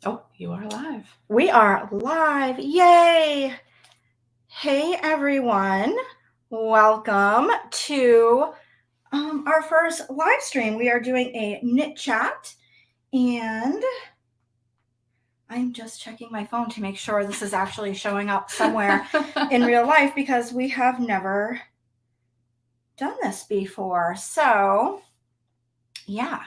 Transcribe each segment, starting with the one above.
Oh, you are live. We are live. Yay! Hey everyone. Welcome to our first live stream. We are doing a knit chat and I'm just checking my phone to make sure this is actually showing up somewhere in real life because we have never done this before. So, yeah.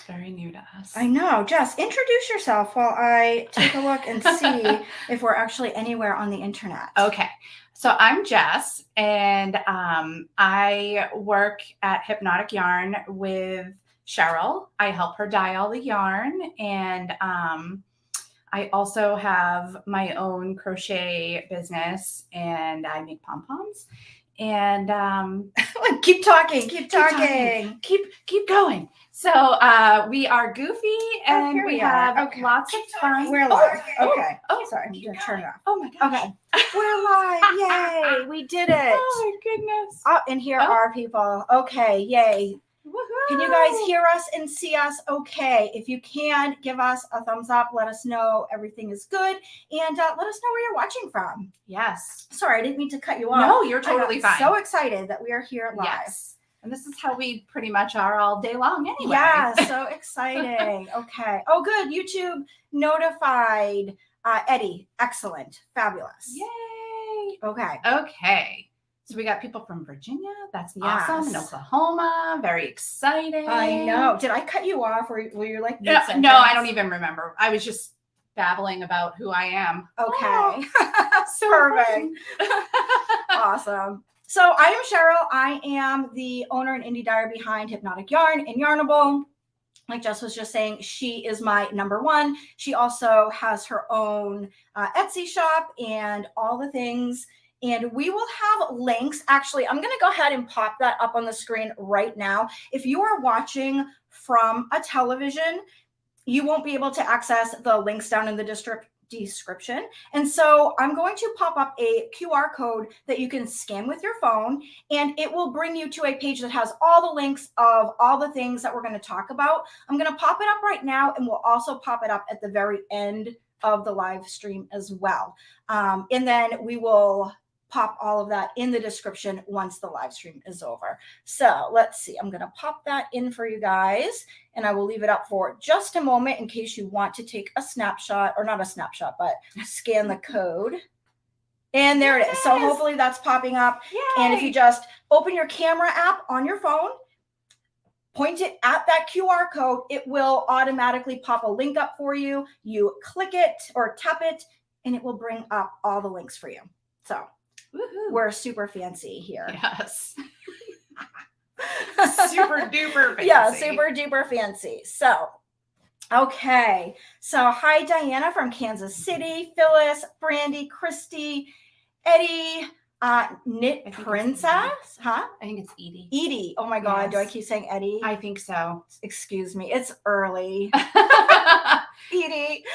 Very new to us. I know. Jess, introduce yourself while I take a look and see if we're actually anywhere on the internet. Okay. So I'm Jess, and I work at Hypnotic Yarn with Cheryl. I help her dye all the yarn, and I also have my own crochet business, and I make pom-poms. And keep talking. Keep going. So we are goofy and we have lots of fun. We're live. Okay. Sorry, I'm gonna turn it off. Oh my gosh. Okay. We're live. Yay. We did it. Oh my goodness. Oh, and here are people. Okay, yay. Woo-hoo. Can you guys hear us and see us okay? If you can, give us a thumbs up. Let us know everything is good. And let us know where you're watching from. Yes. Sorry, I didn't mean to cut you off. No, you're totally fine. So excited that we are here live. Yes. And this is how we pretty much are all day long anyway. Yeah, so exciting. Okay. Oh, good. YouTube notified Eddie. Excellent. Fabulous. Yay. Okay. So we got people from Virginia. That's awesome. And Oklahoma. Very exciting. I know. Did I cut you off or were you like no, I don't even remember. I was just babbling about who I am. Okay. So perfect. Awesome. So I am Cheryl. I am the owner and indie dyer behind Hypnotic Yarn and Yarnable. Like Jess was just saying, she is my number one. She also has her own Etsy shop and all the things. And we will have links. Actually, I'm going to go ahead and pop that up on the screen right now. If you are watching from a television, you won't be able to access the links down in the description. And so I'm going to pop up a QR code that you can scan with your phone, and it will bring you to a page that has all the links of all the things that we're going to talk about. I'm going to pop it up right now, and we'll also pop it up at the very end of the live stream as well. And then we will pop all of that in the description once the live stream is over. So let's see. I'm going to pop that in for you guys, and I will leave it up for just a moment in case you want to take a snapshot, or not a snapshot, but scan the code. And there it is. So hopefully that's popping up. Yay. And if you just open your camera app on your phone, point it at that QR code, it will automatically pop a link up for you. You click it or tap it, and it will bring up all the links for you. So woohoo. We're super fancy here. Yes. Super duper fancy. Yeah, super duper fancy. So, okay. So, hi, Diana from Kansas City, Phyllis, Brandy, Christy, Eddie, Knit Princess. Huh? I think it's Edie. Edie. Oh my God. Yes. Do I keep saying Eddie? I think so. Excuse me. It's early. Edie,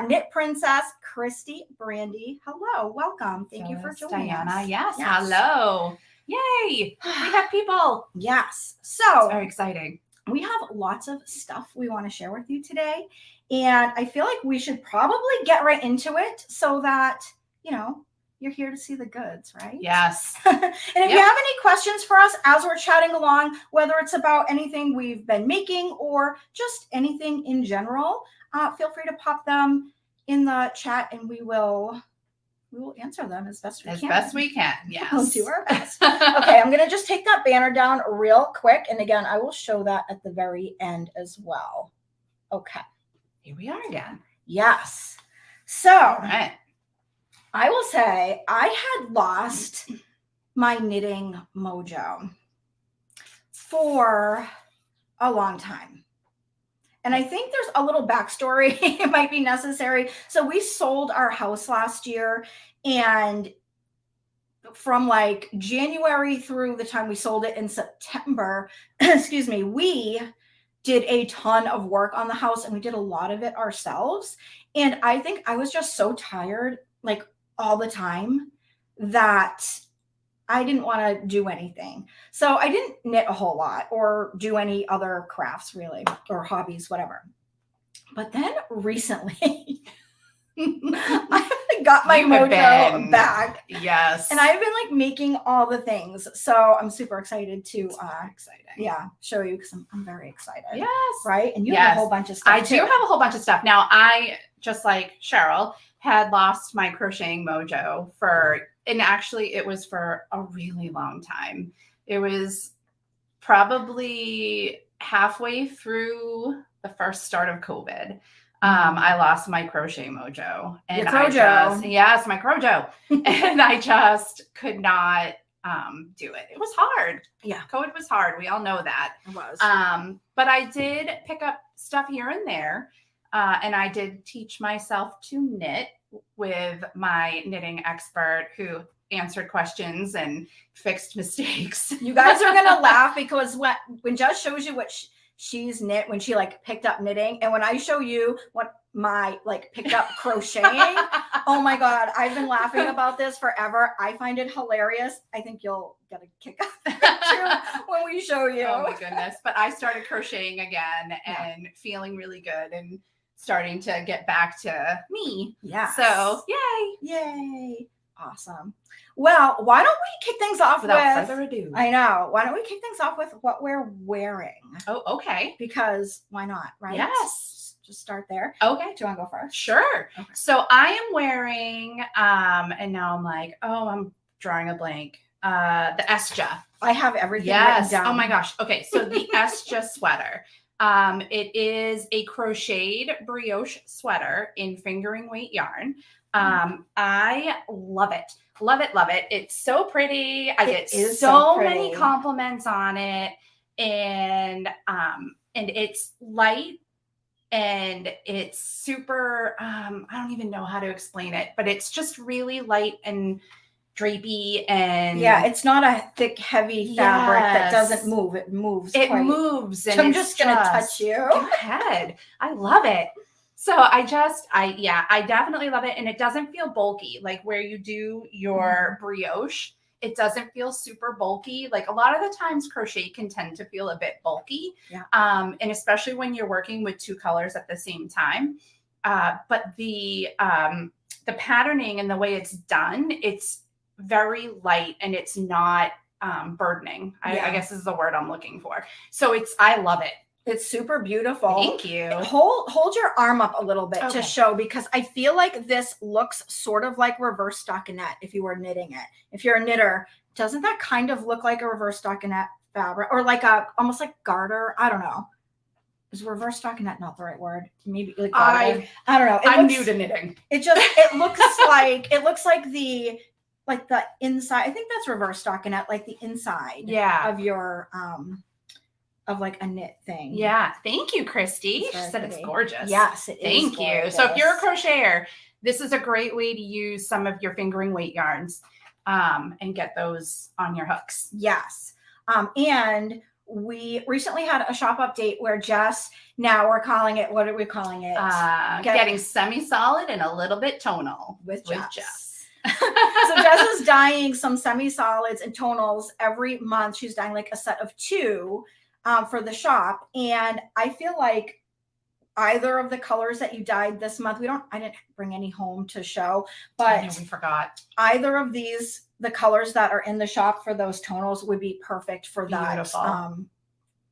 Knit Princess, Christy, Brandy. Hello, welcome. Thank you for joining Diana. us. Yes. Hello. Yay. We have people. Yes. So it's very exciting. We have lots of stuff we want to share with you today. And I feel like we should probably get right into it so that, you're here to see the goods, right? Yes. And if you have any questions for us as we're chatting along, whether it's about anything we've been making or just anything in general, feel free to pop them in the chat and we will answer them as best we can. As best we can, yes. We'll do our best. Okay, I'm going to just take that banner down real quick. And again, I will show that at the very end as well. Okay. Here we are again. Yes. So, all right. I will say I had lost my knitting mojo for a long time. And I think there's a little backstory it might be necessary. So we sold our house last year, and from like January through the time we sold it in September, we did a ton of work on the house, and we did a lot of it ourselves. And I think I was just so tired, like all the time, that I didn't want to do anything. So I didn't knit a whole lot or do any other crafts really, or hobbies, whatever. But then recently, I got my mojo back. Yes. And I've been like making all the things. So I'm super excited to exciting. Yeah, show you because I'm very excited. Yes. Right? And you have a whole bunch of stuff. I do have a whole bunch of stuff. Now, I, just like Cheryl, had lost my crocheting mojo and actually it was for a really long time. It was probably halfway through the first start of COVID. I lost my crochet mojo. And yes, my crojo. And I just could not do it. It was hard. Yeah. COVID was hard. We all know that. It was. But I did pick up stuff here and there. And I did teach myself to knit with my knitting expert who answered questions and fixed mistakes. You guys are going to laugh because when Jess shows you what she's knit, when she like picked up knitting, and when I show you what my like picked up crocheting, oh my God, I've been laughing about this forever. I find it hilarious. I think you'll get a kick out of it when we show you. Oh my goodness. But I started crocheting again and feeling really good and starting to get back to me. Yeah. So yay. Awesome. Well, why don't we kick things off without further ado? I know. Why don't we kick things off with what we're wearing? Oh, okay. Because why not, right? Yes. Just start there. Okay. Do you want to go first? Sure. Okay. So I am wearing, and now I'm like, I'm drawing a blank. The Esja. I have everything written down. Oh my gosh. Okay. So the Esja sweater. It is a crocheted brioche sweater in fingering weight yarn. I love it. Love it. Love it. It's so pretty. I get so many compliments on it. And it's light and it's super, I don't even know how to explain it, but it's just really light and drapey and it's not a thick, heavy fabric that doesn't move. It moves. Moves. And so I'm just going to touch you. Go ahead. I love it. So I definitely love it. And it doesn't feel bulky. Like where you do your brioche, it doesn't feel super bulky. Like a lot of the times crochet can tend to feel a bit bulky. Yeah. And especially when you're working with two colors at the same time. But the patterning and the way it's done, it's very light and it's not burdening. I guess is the word I'm looking for. So I love it. It's super beautiful. Thank you. Hold your arm up a little bit to show, because I feel like this looks sort of like reverse stockinette if you were knitting it. If you're a knitter, doesn't that kind of look like a reverse stockinette fabric or like almost like garter? I don't know. Is reverse stockinette not the right word? Maybe like garter. I don't know. I'm new to knitting. It looks like the inside. I think that's reverse stockinette, like the inside of your of like a knit thing. Yeah. Thank you, Christy. She said it's gorgeous. Yes, it is. Thank you. So if you're a crocheter, this is a great way to use some of your fingering weight yarns and get those on your hooks. Yes. And we recently had a shop update where Jess, now we're calling it, what are we calling it? Getting semi-solid and a little bit tonal with Jess. So Jess is dyeing some semi-solids and tonals every month. She's dyeing like a set of 2 for the shop. And I feel like either of the colors that you dyed this month, I didn't bring any home to show, but we forgot. Either of these, the colors that are in the shop for those tonals would be perfect for that.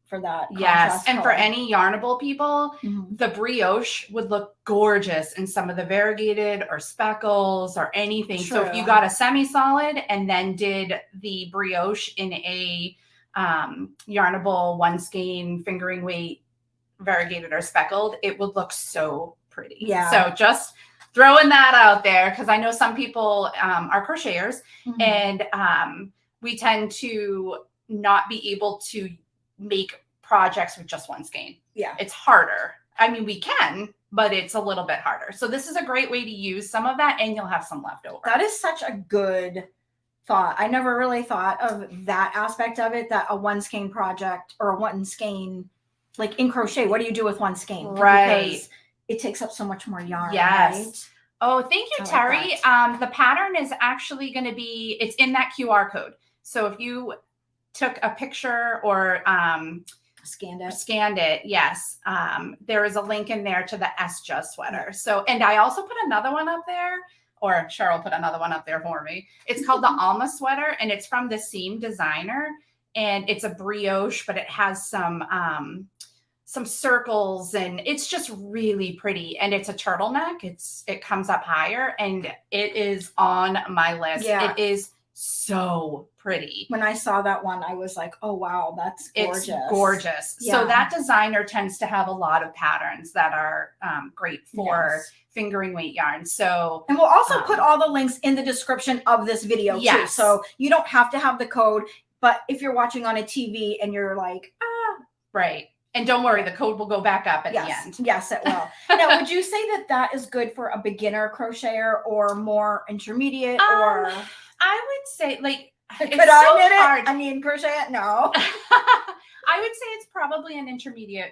For that. Yes. And for any yarnable people, the brioche would look gorgeous in some of the variegated or speckles or anything. True. So if you got a semi-solid and then did the brioche in a yarnable one skein fingering weight variegated or speckled, it would look so pretty. Yeah. So just throwing that out there, because I know some people are crocheters and we tend to not be able to make projects with just one skein. Yeah. It's harder. I mean, we can, but it's a little bit harder. So this is a great way to use some of that and you'll have some left over. That is such a good thought. I never really thought of that aspect of it, that a one skein project or a one skein, like in crochet, what do you do with one skein? Right. Because it takes up so much more yarn. Yes. Right? Oh, thank you, Terry. The pattern is actually going to be, it's in that QR code. So if you took a picture or scanned it, yes, there is a link in there to the Esja sweater. So, and I also put another one up there, or Cheryl put another one up there for me. It's called the Alma sweater, and it's from the same designer, and it's a brioche, but it has some circles, and it's just really pretty. And it's a turtleneck. It comes up higher, and it is on my list. Yeah. It is so pretty. When I saw that one, I was like, oh wow, that's gorgeous. It's gorgeous. Yeah. So that designer tends to have a lot of patterns that are great for fingering weight yarn. So, and we'll also put all the links in the description of this video too. So you don't have to have the code, but if you're watching on a TV and you're like, right. And don't worry, the code will go back up at the end. Yes, it will. Now, would you say that is good for a beginner crocheter or more intermediate? Or I would say, like, could I knit it? I mean, crochet it? No. I would say it's probably an intermediate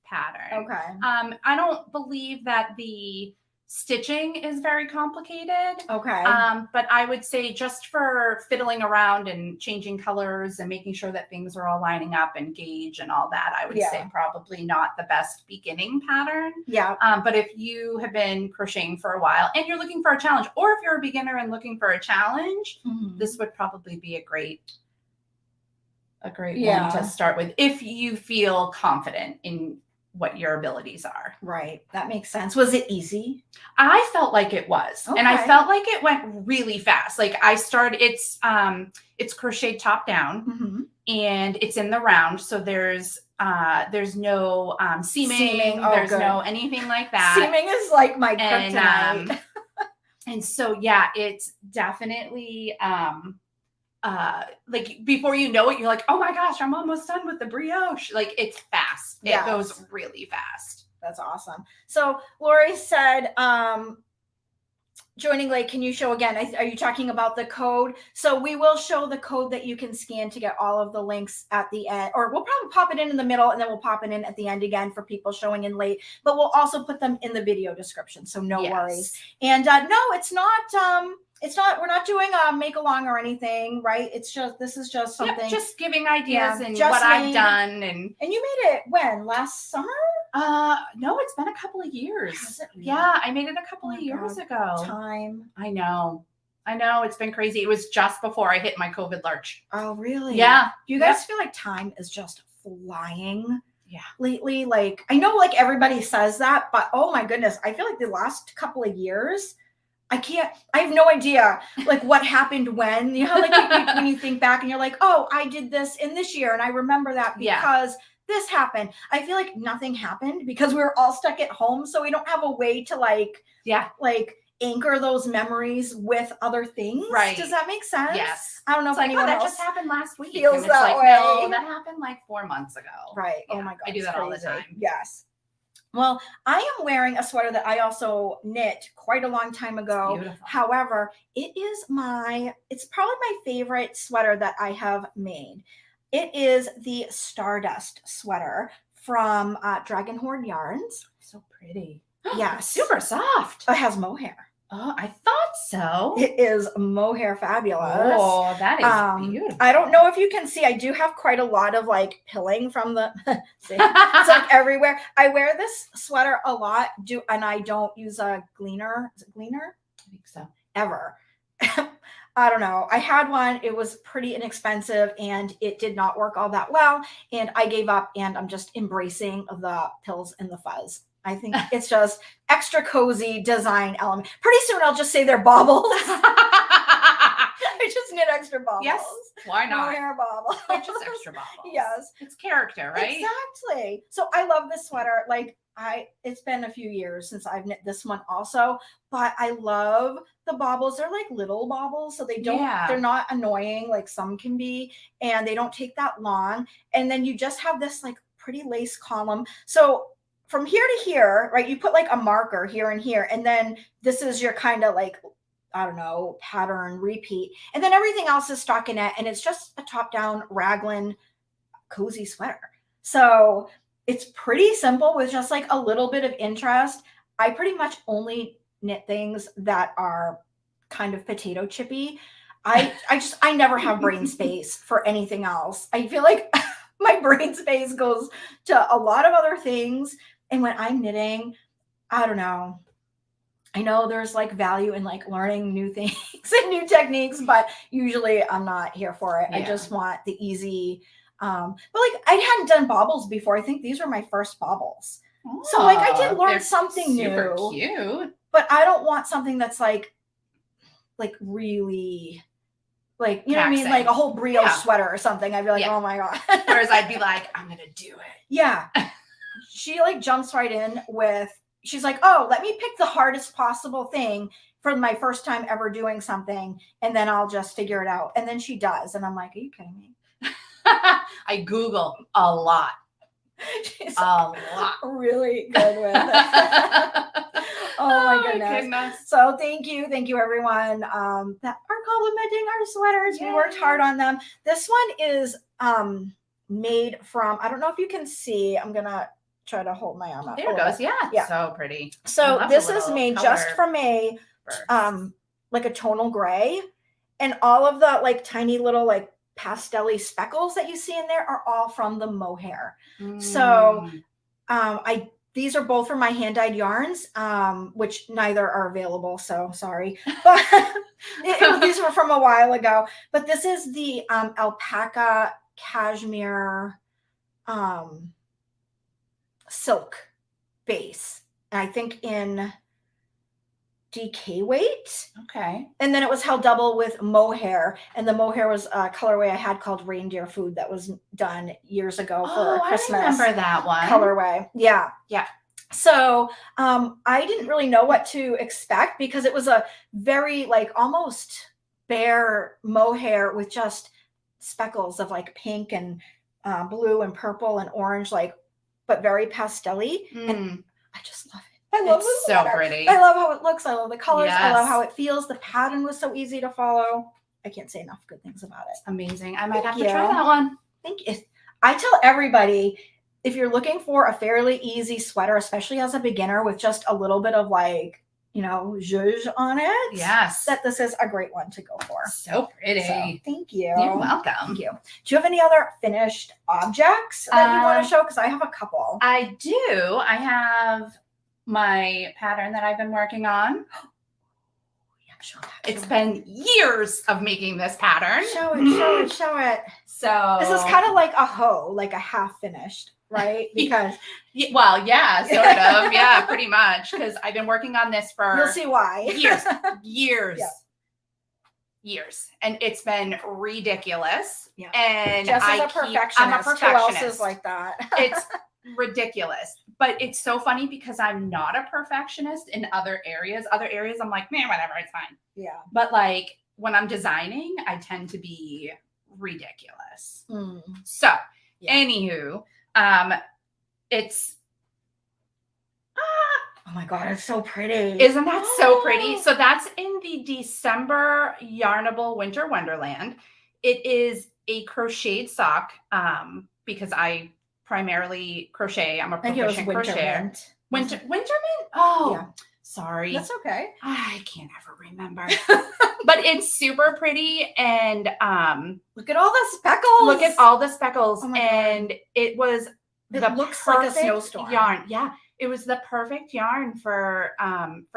pattern. Okay. I don't believe that the stitching is very complicated. Okay. But I would say just for fiddling around and changing colors and making sure that things are all lining up and gauge and all that, I would say probably not the best beginning pattern. Yeah. But if you have been crocheting for a while and you're looking for a challenge, or if you're a beginner and looking for a challenge, this would probably be a great one to start with if you feel confident in what your abilities are. Right. That makes sense. Was it easy? I felt like it was. Okay. And I felt like it went really fast. Like I started, it's crocheted top down and it's in the round. So there's no seaming. There's no anything like that. Seaming is like my kryptonite. And so, yeah, it's definitely, like before you know it, you're like, oh my gosh, I'm almost done with the brioche. Like it's fast. It goes really fast. That's awesome. So Lori said, joining late, can you show again? Are you talking about the code? So we will show the code that you can scan to get all of the links at the end, or we'll probably pop it in the middle and then we'll pop it in at the end again for people showing in late, but we'll also put them in the video description. So no worries. And no, it's not, we're not doing a make along or anything, right? It's just, this is just something. Just giving ideas and what I've done. And you made it when? Last summer? No, it's been a couple of years. Has it really? Yeah, I made it a couple of years ago. Time. I know. It's been crazy. It was just before I hit my COVID lurch. Oh, really? Yeah. Do you guys feel like time is just flying? Yeah. Lately, like, I know like everybody says that, but oh my goodness, I feel like the last couple of years, I have no idea like what happened when, you know, like when you think back and you're like, oh, I did this in this year. And I remember that because this happened. I feel like nothing happened because we were all stuck at home. So we don't have a way to like anchor those memories with other things. Right. Does that make sense? Yes. I don't know if anyone else that just happened last week. feels that way. No, that happened like 4 months ago. Right. Yeah. Oh my God. I do that all the time. Yes. Well, I am wearing a sweater that I also knit quite a long time ago. Beautiful. However, it's probably my favorite sweater that I have made. It is the Stardust sweater from Dragon Horde Yarns. So pretty. Yes. Super soft. It has mohair. Oh, I thought so. It is mohair fabulous. Oh, that is beautiful. I don't know if you can see. I do have quite a lot of like pilling from the see, it's like everywhere. I wear this sweater a lot, and I don't use a gleaner. Is it gleaner? I think so. Ever. I don't know. I had one. It was pretty inexpensive and it did not work all that well. And I gave up and I'm just embracing the pills and the fuzz. I think it's just extra cozy design element. Pretty soon I'll just say they're baubles. I just knit extra baubles. Yes. Why not? Mohair baubles. They're just extra baubles. Yes. It's character, right? Exactly. So I love this sweater. Like it's been a few years since I've knit this one also, but I love the baubles. They're like little baubles. So they're not annoying like some can be, and they don't take that long. And then you just have this like pretty lace column. So from here to here, right, you put like a marker here and here, and then this is your kind of like, I don't know, pattern repeat. And then everything else is stockinette, and it's just a top-down raglan cozy sweater. So it's pretty simple with just like a little bit of interest. I pretty much only knit things that are kind of potato chippy. I never have brain space for anything else. I feel like my brain space goes to a lot of other things. And when I'm knitting, I don't know. I know there's like value in like learning new things and new techniques, but usually I'm not here for it. Yeah. I just want the easy. But like I hadn't done baubles before. I think these were my first baubles. So like I did learn something super new. Cute. But I don't want something that's like really like, you know what I mean? Like a whole brioche sweater or something. I'd be like, oh my God. Whereas I'd be like, I'm going to do it. Yeah. She like jumps right in with, she's like, oh, let me pick the hardest possible thing for my first time ever doing something. And then I'll just figure it out. And then she does. And I'm like, are you kidding me? I Google a lot. She's a lot. Really good with it. Oh my goodness. So thank you everyone that are complimenting our sweaters. Yay. We worked hard on them. This one is made from, I don't know if you can see, I'm gonna try to hold my arm up. There it goes. Yeah. So pretty. So this is made just from a like a tonal gray, and all of the like tiny little like pastel-y speckles that you see in there are all from the mohair. So these are both from my hand-dyed yarns, which neither are available, so sorry. But these were from a while ago. But this is the alpaca cashmere silk base. And I think in DK weight. Okay. And then it was held double with mohair. And the mohair was a colorway I had called Reindeer Food that was done years ago for a Christmas. I remember that one. Colorway. Yeah. Yeah. So I didn't really know what to expect because it was a very like almost bare mohair with just speckles of like pink and blue and purple and orange, like, but very pastel-y. And I just love it. I love it's so pretty. I love how it looks. I love the colors. Yes. I love how it feels. The pattern was so easy to follow. I can't say enough good things about it. Amazing. I might have to try that one. Thank you. I tell everybody, if you're looking for a fairly easy sweater, especially as a beginner with just a little bit of like, you know, zhuzh on it. Yes. That this is a great one to go for. So pretty. So, thank you. You're welcome. Thank you. Do you have any other finished objects that you want to show? Because I have a couple. I do. I have my pattern that I've been working on. It's been years of making this pattern. Show it. So this is kind of like a hoe, like a half finished, right? Because well, yeah, sort of. Yeah, pretty much. Because I've been working on this for you'll see why. years. Years. And it's been ridiculous. Yeah. And Jess is a perfectionist. I'm a perfectionist. Who else is like that? It's ridiculous. But it's so funny because I'm not a perfectionist in other areas. Other areas I'm like, man, whatever, it's fine. Yeah. But like when I'm designing, I tend to be ridiculous. So anywho, it's oh my God, it's so pretty. Isn't that so pretty? So that's in the December Yarnable Winter Wonderland. It is a crocheted sock because I primarily crochet. I'm a proficient crocheter. Winter mint? Oh, yeah. Sorry. That's okay. I can't ever remember. But it's super pretty and look at all the speckles. Look at all the speckles. Oh and God. It was it looks like a snowstorm yarn. Yeah. It was the perfect yarn for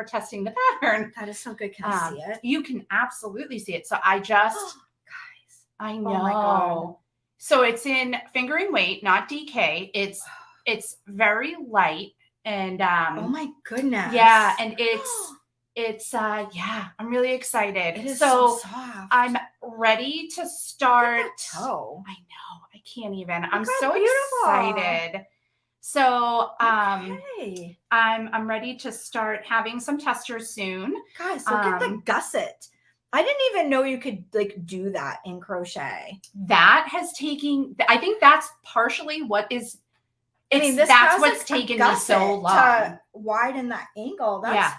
testing the pattern. That is so good. Can I see it? You can absolutely see it. So I just guys. I know. Oh my God. So it's in fingering weight, not DK. It's very light and oh my goodness. Yeah, and it's I'm really excited. It is so soft. I'm ready to start. Look at that toe. I know. I can't even. I'm so excited. So okay. I'm ready to start having some testers soon. Guys, look at the gusset. I didn't even know you could like do that in crochet. That has taken, I think that's partially what is, that's what's taken me so long. To widen that angle. That's,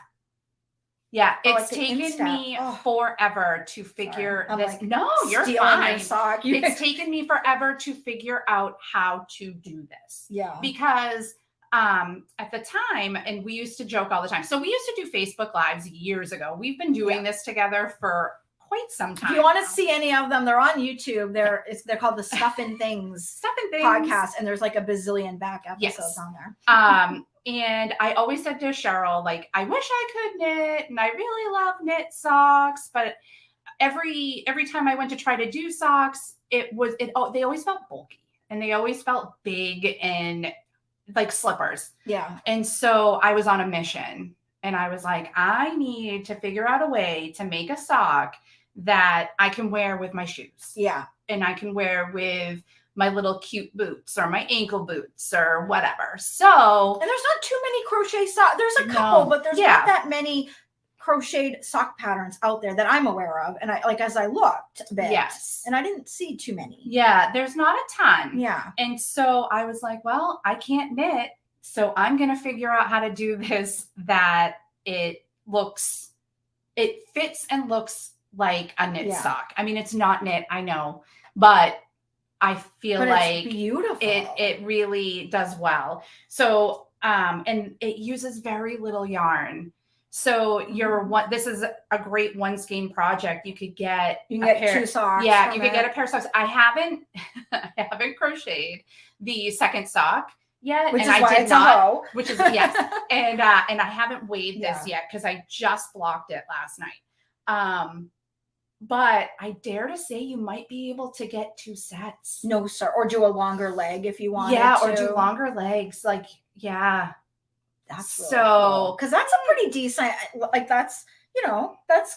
yeah. It's taken me forever to figure this. Like, no, you're fine. Your sock. It's taken me forever to figure out how to do this. Yeah. Because at the time, and we used to joke all the time. So we used to do Facebook Lives years ago. We've been doing this together for quite some time. If you want to now. see any of them, they're on YouTube. They're called the Stuffin' Things Stuff and things. podcast, and there's like a bazillion back episodes Yes. on there. And I always said to Cheryl, like, I wish I could knit, and I really love knit socks, but every time I went to try to do socks, they always felt bulky, and they always felt big and like slippers. Yeah. And so I was on a mission, and I was like, I need to figure out a way to make a sock that I can wear with my shoes. Yeah. And I can wear with my little cute boots or my ankle boots or whatever. So, And there's not too many crochet socks. There's a couple, but there's not that many crocheted sock patterns out there that I'm aware of. And as I looked a bit, yes. And I didn't see too many. Yeah, there's not a ton. Yeah. And so I was like, well, I can't knit. So I'm going to figure out how to do this that it fits and looks like a knit sock. I mean, it's not knit, I know, but I feel like it's beautiful. It really does well. So, and it uses very little yarn. So this is a great one skein project. You could get 2 socks. Yeah, you could get a pair of socks. I haven't crocheted the second sock yet, which and is I why did it's not. a hoe. Which is yes, and I haven't weighed this yet because I just blocked it last night. But I dare to say you might be able to get 2 sets. No, sir. Or do a longer leg if you want. Yeah, or do longer legs. Like, yeah. That's really cool. Because that's a pretty decent, that's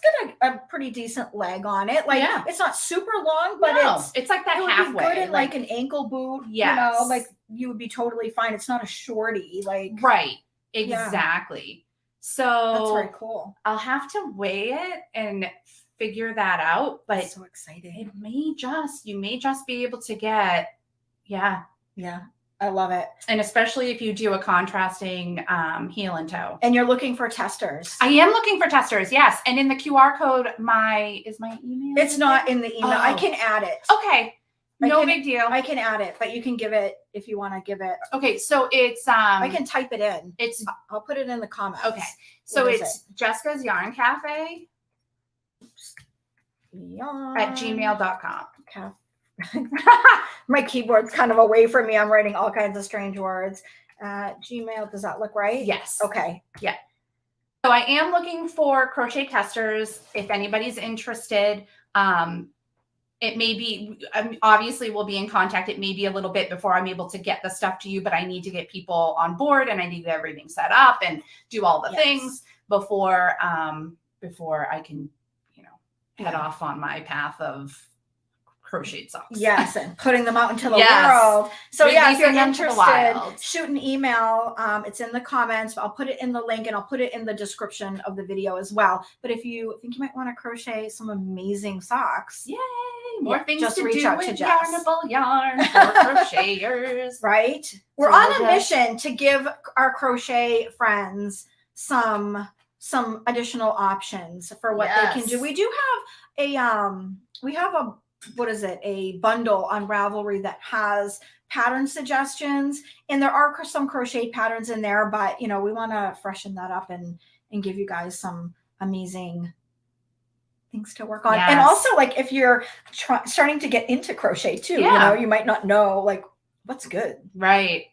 got a pretty decent leg on it. Like, it's not super long, but it's like that halfway. Good in like an ankle boot. Yes. Like you would be totally fine. It's not a shorty. Like, right. Exactly. So that's very cool. I'll have to weigh it and figure that out, but so exciting. You may just be able to get, yeah. I love it. And especially if you do a contrasting heel and toe. And you're looking for testers. I am looking for testers, yes. And in the QR code, is my email? It's not in the email. I can add it. Okay. No big deal. I can add it, but you can give it if you want to give it. Okay, so it's I can type it in. I'll put it in the comments. Okay. So it's Jessica's Yarn Cafe at gmail.com. My keyboard's kind of away from me. I'm writing all kinds of strange words. Gmail, does that look right? Yes. Okay. Yeah. So I am looking for crochet testers. If anybody's interested, it may be, obviously we'll be in contact. It may be a little bit before I'm able to get the stuff to you, but I need to get people on board and I need to get everything set up and do all the things before I can, head off on my path of crocheted socks. Yes, and putting them out into the world. So if you're interested, shoot an email. It's in the comments. I'll put it in the link and I'll put it in the description of the video as well. But if you think you might want to crochet some amazing socks, yay! More things just to reach do out with to Jess. Yarnable Yarn for crocheters. Right? We're on a mission to give our crochet friends some additional options for what they can do. We do have a bundle on Ravelry that has pattern suggestions, and there are some crochet patterns in there, but we want to freshen that up and give you guys some amazing things to work on. And also, like, if you're starting to get into crochet too, you might not know like what's good, right?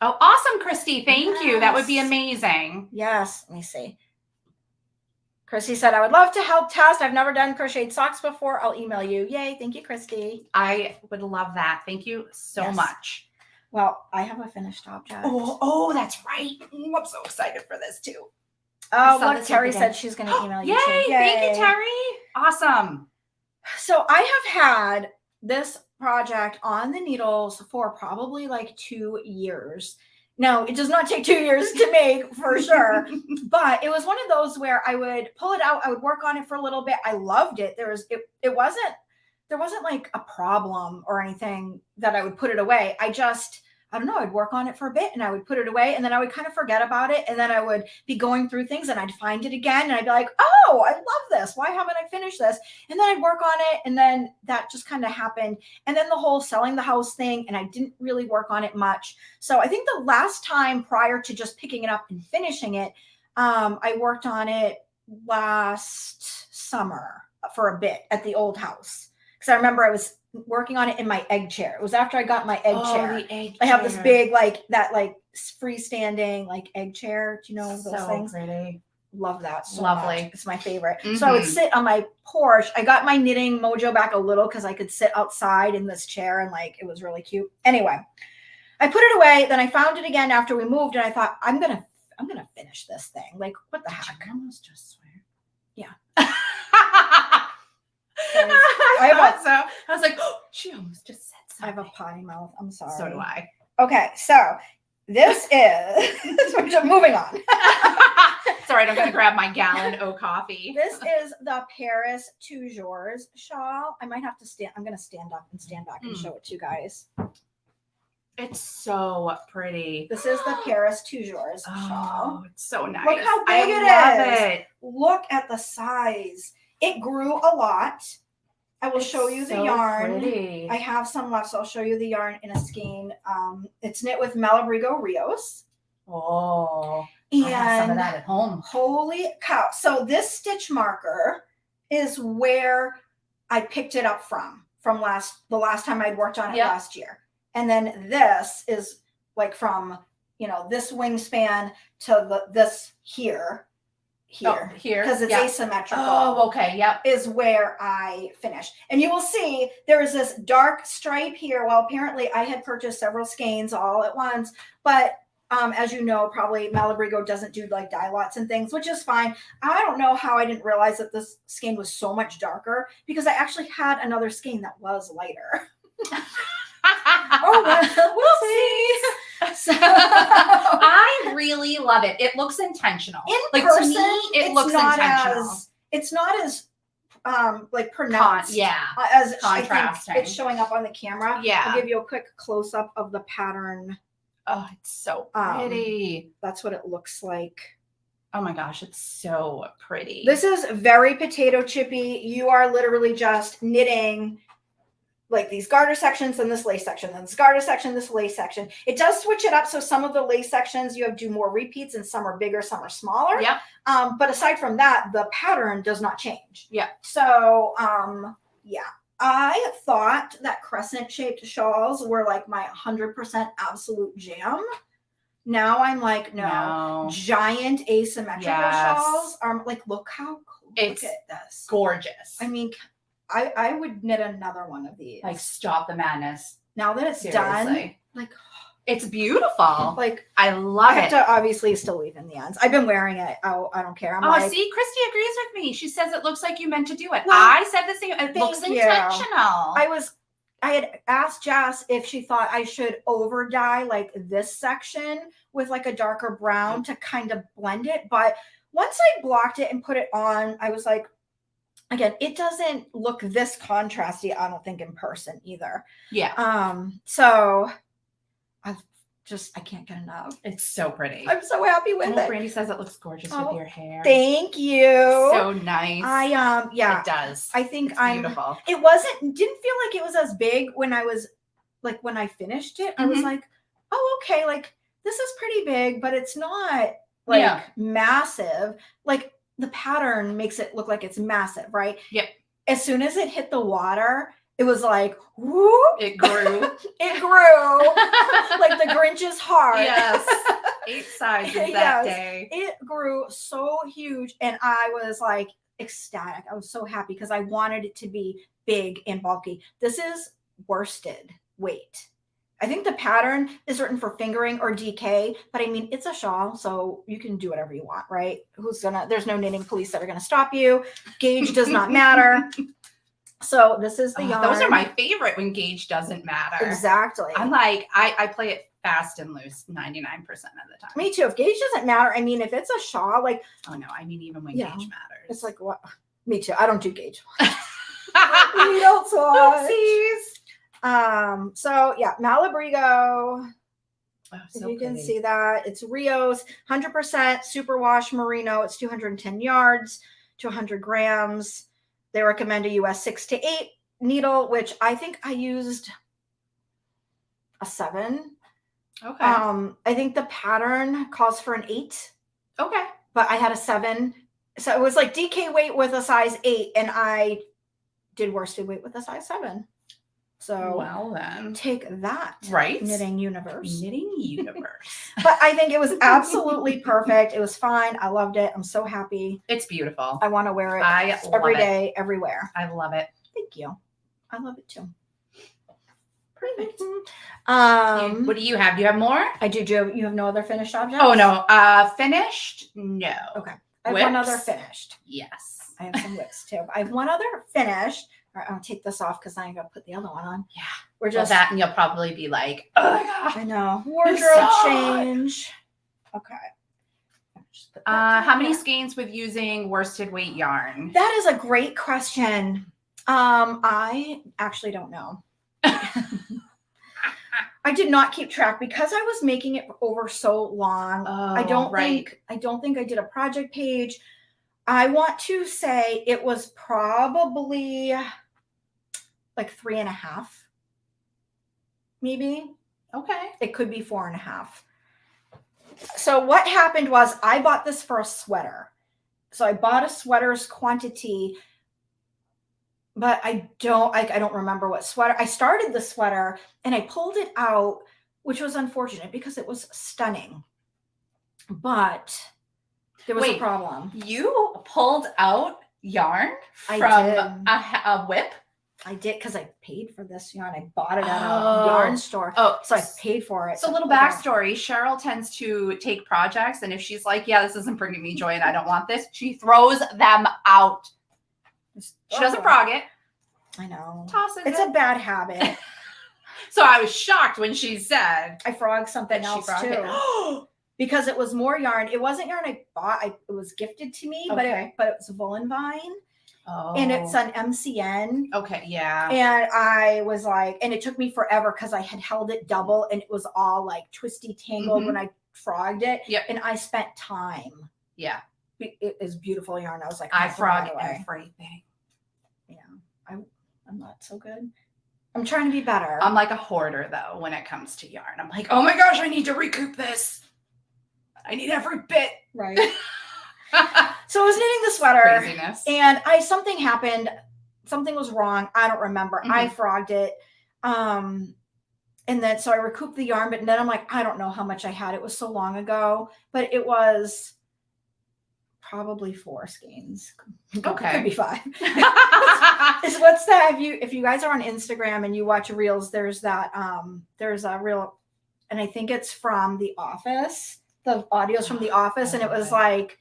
Oh, awesome, Christy. Thank you. That would be amazing. Yes. Let me see. Christy said, I would love to help test. I've never done crocheted socks before. I'll email you. Yay. Thank you, Christy. I would love that. Thank you so much. Well, I have a finished object. Oh, that's right. I'm so excited for this too. Oh, look, Terry said she's going to email you too. Yay. Thank you, Terry. Awesome. So I have had this project on the needles for probably like 2 years. Now, it does not take 2 years to make for sure, but it was one of those where I would pull it out. I would work on it for a little bit. I loved it. There wasn't like a problem or anything that I would put it away. I don't know, I'd work on it for a bit and I would put it away and then I would kind of forget about it. And then I would be going through things and I'd find it again. And I'd be like, oh, I love this. Why haven't I finished this? And then I'd work on it. And then that just kind of happened. And then the whole selling the house thing. And I didn't really work on it much. So I think the last time prior to just picking it up and finishing it, I worked on it last summer for a bit at the old house. Because I remember I was working on it in my egg chair. It was after I got my egg chair. The egg I have this chair. big, like, that, like, freestanding, like, egg chair. Do you know those So things? pretty. Love that so Lovely. much. It's my favorite. So I would sit on my porch. I got my knitting mojo back a little because I could sit outside in this chair and, like, it was really cute. Anyway, I put it away. Then I found it again after we moved, and I thought, I'm gonna finish this thing. Like, what the heck? I almost just swear. Yeah. I was like, oh, she almost just said something. I have a potty mouth. I'm sorry. So do I. Okay, so this is moving on. Sorry, I'm gonna grab my gallon of coffee. This is the Paris Toujours shawl. I might have to stand. I'm gonna stand up and stand back and show it to you guys. It's so pretty. This is the Paris Toujours shawl. Oh, it's so nice. Look how big it is. Look at the size. It grew a lot. I will show you the yarn. Pretty. I have some left, so I'll show you the yarn in a skein. It's knit with Malabrigo Rios. Oh, and I have some of that at home. Holy cow. So this stitch marker is where I picked it up from the last time I'd worked on it last year. And then this is like from, this wingspan to this here. Because it's asymmetrical. Oh, okay. Yep. Is where I finished. And you will see there is this dark stripe here. Well, apparently I had purchased several skeins all at once, but as you know, probably Malabrigo doesn't do like dye lots and things, which is fine. I don't know how I didn't realize that this skein was so much darker because I actually had another skein that was lighter. Oh, well, we'll see. So, I really love it. It looks intentional. In person, to me, it looks intentional. It's not as like pronounced. As contrasting. I think it's showing up on the camera. Yeah. I'll give you a quick close up of the pattern. Oh, it's so pretty. That's what it looks like. Oh my gosh, it's so pretty. This is very potato chippy. You are literally just knitting like these garter sections and this lace section, then this garter section, this lace section. It does switch it up. So some of the lace sections you have do more repeats and some are bigger, some are smaller. Yeah. But aside from that, the pattern does not change. Yeah. So yeah. I thought that crescent shaped shawls were like my 100% absolute jam. Now I'm like, no. Giant asymmetrical shawls are like, look how cool. It's look at this. Gorgeous. I mean, I would knit another one of these. Like, stop the madness. Now that it's done, like, it's beautiful. Like, I love it. I have to obviously still leave in the ends. I've been wearing it. I don't care. See, Christy agrees with me. She says it looks like you meant to do it. Well, I said the same. It looks intentional. I had asked Jess if she thought I should over dye like this section with like a darker brown to kind of blend it. But once I blocked it and put it on, I was like, again, it doesn't look this contrasty, I don't think, in person either. Yeah. So I can't get enough. It's so pretty. I'm so happy with it. Brandy says it looks gorgeous with your hair. Thank you. So nice. It does. I think it's beautiful. Didn't feel like it was as big when I finished it. I was like, oh, okay, like this is pretty big, but it's not like massive. Like, the pattern makes it look like it's massive, right? Yep. As soon as it hit the water, it was like, whoop. It grew. It grew. Like the Grinch's heart. Yes. 8 sizes that day. It grew so huge. And I was like ecstatic. I was so happy because I wanted it to be big and bulky. This is worsted weight. I think the pattern is written for fingering or DK, but I mean, it's a shawl, so you can do whatever you want, right? There's no knitting police that are going to stop you. Gauge does not matter. So this is the yarn. Those are my favorite when gauge doesn't matter. Exactly. I'm like, I play it fast and loose 99% of the time. Me too. If gauge doesn't matter, I mean, if it's a shawl, like. Oh no, I mean, even when gauge matters. It's like, what? Me too. I don't do gauge. We don't swatch. Oopsies. So yeah, Malabrigo. Oh, so you can see that it's Rios, 100% superwash merino. It's 210 yards to 100 grams. They recommend a US 6 to 8 needle, which I think I used a 7. Okay. I think the pattern calls for an 8. Okay. But I had a 7 So it was like DK weight with a size 8, and I did worsted weight with a size 7. So well then, take that, right? Knitting universe. Knitting universe. But I think it was absolutely perfect. It was fine. I loved it. I'm so happy. It's beautiful. I want to wear it I every love it. day, everywhere. I love it. Thank you. I love it too. Perfect. What do you have? Do you have more? I do. You have no other finished objects? Oh no. Finished? No. Okay. I have one other finished. Yes. I have some whips too. I have one other finished. All right, I'll take this off because I got to put the other one on. Yeah. We're just that, and you'll probably be like, oh my gosh. I know. Wardrobe change. Okay. How many skeins with using worsted weight yarn? That is a great question. I actually don't know. I did not keep track because I was making it over so long. Oh, I don't think I did a project page. I want to say it was probably like 3.5, maybe. Okay. It could be 4.5. So what happened was I bought this for a sweater. So I bought a sweater's quantity, but I don't remember what sweater. I started the sweater and I pulled it out, which was unfortunate because it was stunning. But there was a problem. You pulled out yarn from a whip? I did, because I paid for this yarn. I bought it at a yarn store. Oh, so I paid for it. So a little backstory. Cheryl tends to take projects, and if she's like, yeah, this isn't bringing me joy and I don't want this, she throws them out. She doesn't frog it. I know. Tosses it's it. a bad habit. So I was shocked when she said I frogged something else too. Because it was more yarn. It wasn't yarn I bought. It was gifted to me, but it was Woolen Vine. Oh. And it's an MCN. Okay, yeah. And I was like, and it took me forever because I had held it double and it was all like twisty tangled when I frogged it. Yep. And I spent time. Yeah. It is beautiful yarn. I was like, I frog everything. Yeah. I'm not so good. I'm trying to be better. I'm like a hoarder though when it comes to yarn. I'm like, oh my gosh, I need to recoup this. I need every bit. Right. So I was knitting the sweater. Craziness. And something happened. Something was wrong. I don't remember. I frogged it. And then so I recouped the yarn, but then I'm like, I don't know how much I had. It was so long ago, but it was probably 4 skeins. Okay. Could be 5. What's that? If you guys are on Instagram and you watch reels, there's that there's a reel, and I think it's from The Office. The audio's from The Office, and it was like,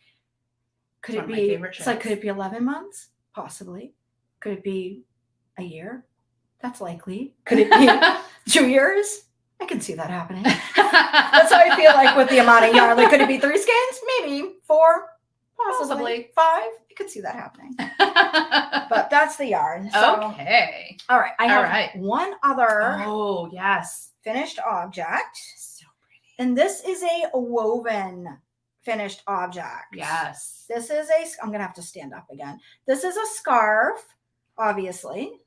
could it be? It's like, could it be 11 months? Possibly. Could it be a year? That's likely. Could it be 2 years? I can see that happening. That's how I feel like with the amount of yarn. Like, could it be 3 skeins? Maybe 4. Possibly 5. I could see that happening. But that's the yarn. So, okay. All right. I have one other finished object. So pretty. And this is a woven finished object. Yes. This is I'm going to have to stand up again. This is a scarf, obviously.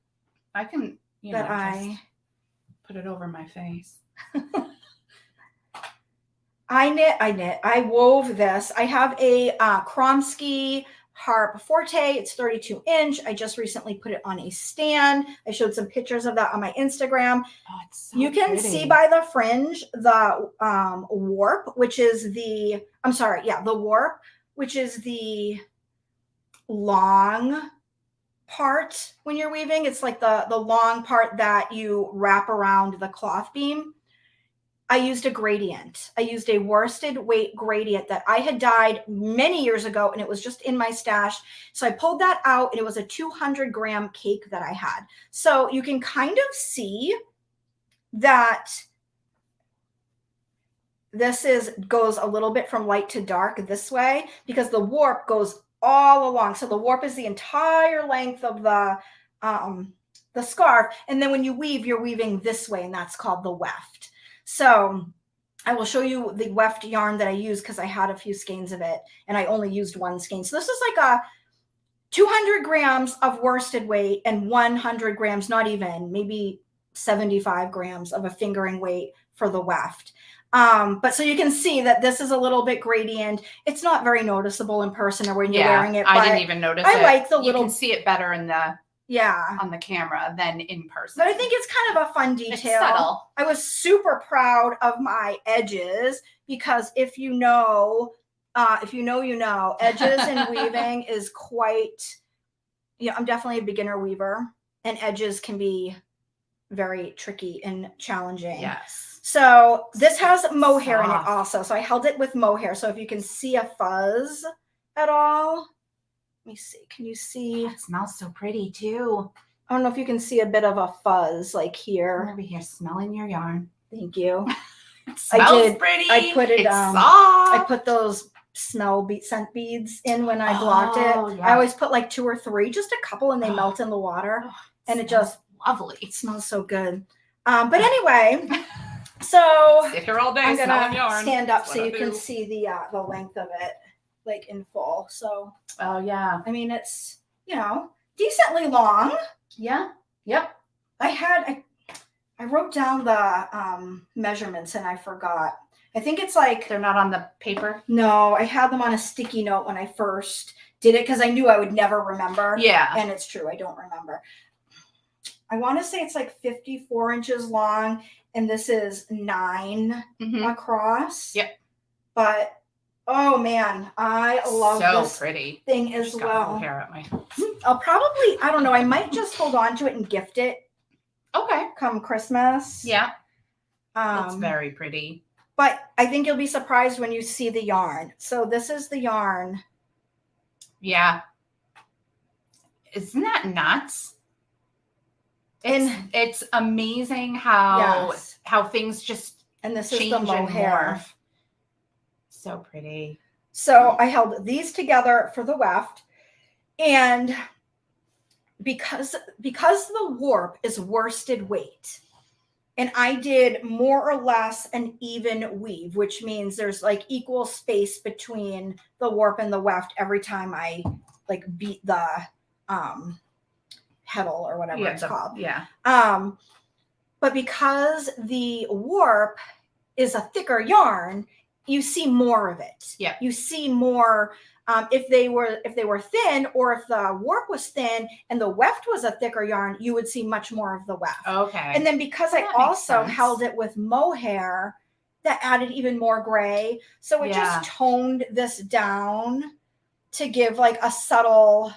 I can, just put it over my face. I wove this. I have a Kromsky Harp Forte. It's 32 inch. I just recently put it on a stand. I showed some pictures of that on my Instagram. Oh, it's so you can pretty. see by the fringe, the warp, which is the warp, which is the long part when you're weaving. It's like the long part that you wrap around the cloth beam. I used a gradient. I used a worsted weight gradient that I had dyed many years ago, and it was just in my stash. So I pulled that out, and it was a 200-gram cake that I had. So you can kind of see that this goes a little bit from light to dark this way because the warp goes all along. So the warp is the entire length of the scarf. And then when you weave, you're weaving this way, and that's called the weft. So I will show you the weft yarn that I use because I had a few skeins of it and I only used 1 skein. So this is like a 200 grams of worsted weight and 100 grams, not even, maybe 75 grams of a fingering weight for the weft. But so you can see that this is a little bit gradient. It's not very noticeable in person or when you're wearing it. I didn't even notice I it. like the you little. can see it better in the Yeah. on the camera than in person. But I think it's kind of a fun detail. It's subtle. I was super proud of my edges because if you know, you know, edges and weaving is quite, I'm definitely a beginner weaver, and edges can be very tricky and challenging. Yes. So this has mohair in it also. So I held it with mohair. So if you can see a fuzz at all, let me see. Can you see? It smells so pretty too. I don't know if you can see a bit of a fuzz like here. Over here, smelling your yarn. Thank you. It smells pretty. I put it. It's soft. I put those scent beads in when I blocked it. Yeah. I always put like 2 or 3, just a couple, and they melt in the water, and it just lovely. It smells so good. But anyway, so sit here all day. I'm gonna yarn. stand up so you can see the length of it, like in full. So yeah. I mean, it's decently long. Yeah. Yep. I wrote down the measurements and I forgot. I think it's like they're not on the paper. No, I had them on a sticky note when I first did it because I knew I would never remember. Yeah. And it's true, I don't remember. I want to say it's like 54 inches long, and this is 9 across. Yep. But oh man, I love this pretty thing as well. Hair at my... I'll probably, I don't know, I might just hold on to it and gift it. Okay. Come Christmas. Yeah. It's very pretty. But I think you'll be surprised when you see the yarn. So this is the yarn. Yeah. Isn't that nuts? It's amazing how things just and this change is the mohair. So pretty. So I held these together for the weft, and because the warp is worsted weight, and I did more or less an even weave, which means there's like equal space between the warp and the weft every time I like beat the heddle or whatever it's called. Yeah. But because the warp is a thicker yarn, you see more of it. Yeah. You see more. If they were thin, or if the warp was thin and the weft was a thicker yarn, you would see much more of the weft. Okay. And then because I also held it with mohair, that added even more gray. So it just toned this down to give like a subtle,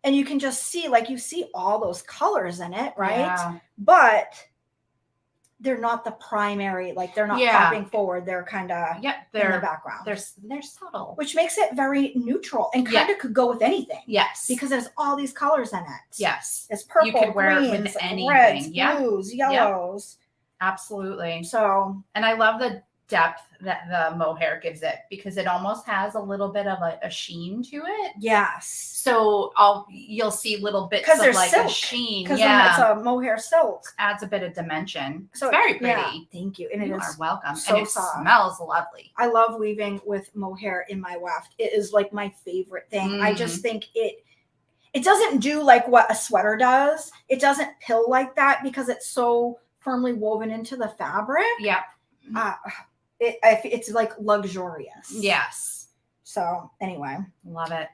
and you can just see, like, you see all those colors in it, right? Yeah. But they're not the primary, like they're not popping forward. They're kind of in the background. They're subtle, which makes it very neutral and kind of could go with anything. Yes, because there's all these colors in it. Yes, it's purple, you could wear greens, it with anything. Reds, blues, yellows. Absolutely. So, and I love the depth that the mohair gives it, because it almost has a little bit of a sheen to it. Yes. So you'll see little bits of like silk, a sheen. Because it's a mohair silk. Adds a bit of dimension. So it's very pretty. Yeah, thank you. And you it is are welcome. So and it soft. Smells lovely. I love weaving with mohair in my weft. It is like my favorite thing. I just think it doesn't do like what a sweater does. It doesn't pill like that because it's so firmly woven into the fabric. Yeah. It's like luxurious. Yes. So anyway, love it.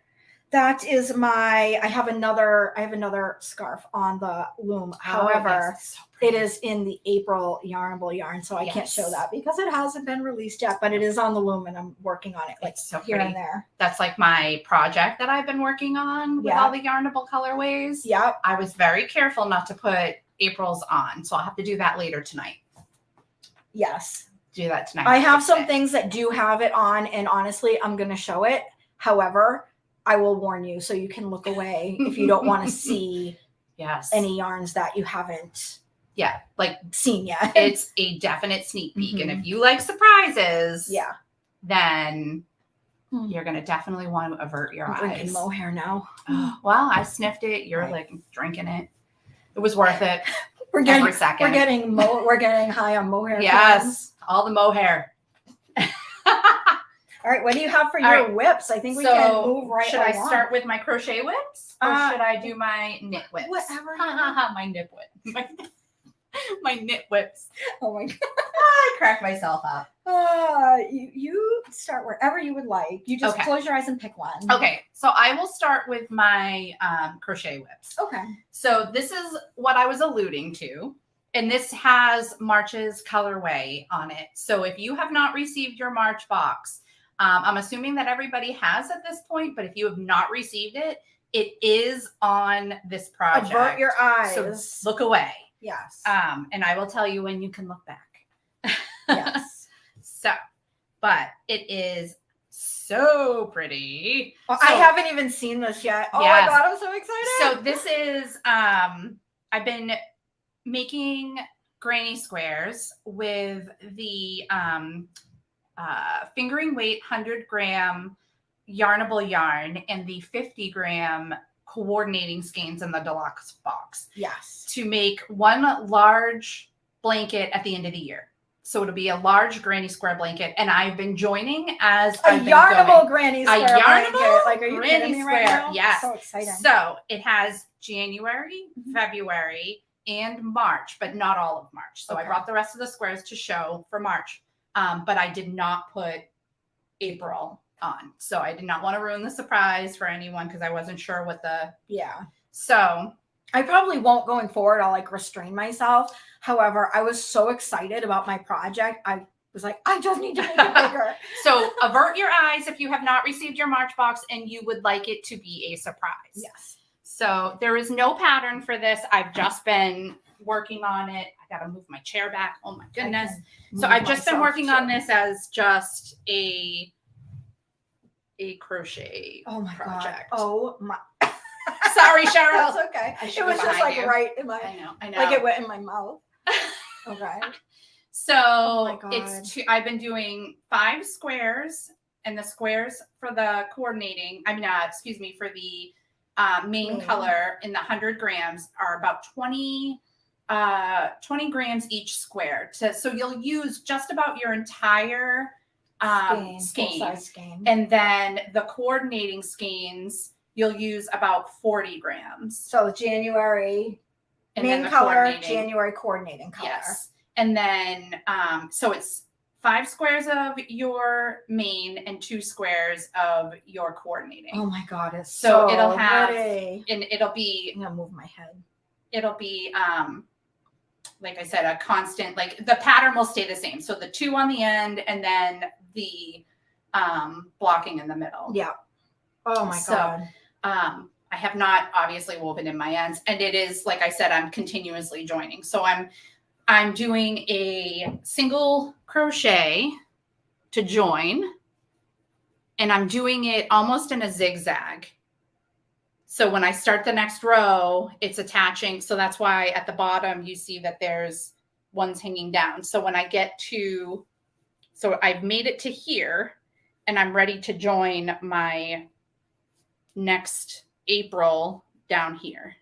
That is I have another scarf on the loom. However, it is in the April yarnable yarn, so I can't show that because it hasn't been released yet, but it is on the loom and I'm working on it like here and there. That's like my project that I've been working on with all the yarnable colorways. Yep. I was very careful not to put April's on, so I'll have to do that later tonight. Yes. Do that tonight. I have some things that do have it on, and honestly, I'm going to show it. However, I will warn you so you can look away if you don't want to see any yarns that you haven't seen yet. It's a definite sneak peek. And if you like surprises, then you're going to definitely want to avert your eyes. Drinking mohair now. Well, I sniffed it. You're like drinking it. It was worth it. We're getting every second. We're getting high on mohair. Yes, all the mohair. All right, what do you have for your whips? I think we can move right Should along. I start with my crochet whips, or should I do my knit whips? Whatever. My knit whip. My knit whips. Oh my God. I crack myself up. You start wherever you would like. You just Okay. close your eyes and pick one. Okay, so I will start with my crochet whips. Okay. So this is what I was alluding to. And this has March's colorway on it. So if you have not received your March box, I'm assuming that everybody has at this point, but if you have not received it, it is on this project. Avert your eyes. So look away. Yes. And I will tell you when you can look back. Yes. So, but it is so pretty. Well, So, I haven't even seen this yet. Oh Yes. my God, I'm so excited. So this is, I've been making granny squares with the fingering weight 100-gram yarnable yarn and the 50-gram coordinating skeins in the deluxe box yes. to make one large blanket at the end of the year. So it'll be a large granny square blanket, and I've been joining as A I've been yarnable going. granny A square yarnable blanket. Like, are you granny kidding me right square, now? yes. So exciting. So it has January, Mhm. February, and March, but not all of March. So I Okay. brought the rest of the squares to show for March, but I did not put April on. So I did not want to ruin the surprise for anyone because I wasn't sure what the. Yeah. So I probably won't going forward. I'll like restrain myself. However, I was so excited about my project. I was like, I just need to make it bigger. So avert your eyes if you have not received your March box and you would like it to be a surprise. Yes. So there is no pattern for this. I've just been working on it. I got to move my chair back. Oh my goodness. So I've just been working on this as just a crochet Oh my project. God. Oh my. Sorry, Cheryl. That's okay. I It should was go just behind like you. right in my. I know. Like it went in my mouth. Okay. So Oh my God. I've been doing 5 squares, and the squares for the coordinating, for the main color in the 100 grams are about 20 grams each square. So you'll use just about your entire skein. Full-size skein. And then the coordinating skeins, you'll use about 40 grams. So January And main then the color, coordinating. January coordinating color. Yes. And then, so it's 5 squares of your main and 2 squares of your coordinating. Oh my God, it's So it'll have, pretty. and it'll be, I'm gonna move my head. it'll be, like I said, a constant, like the pattern will stay the same. So the 2 on the end and then the blocking in the middle. Yeah. Oh my God. I have not obviously woven in my ends, and it is, like I said, I'm continuously joining. So I'm doing a single crochet to join, and I'm doing it almost in a zigzag. So when I start the next row, it's attaching. So that's why at the bottom, you see that there's ones hanging down. So when I get to, so I've made it to here, and I'm ready to join my next April down here.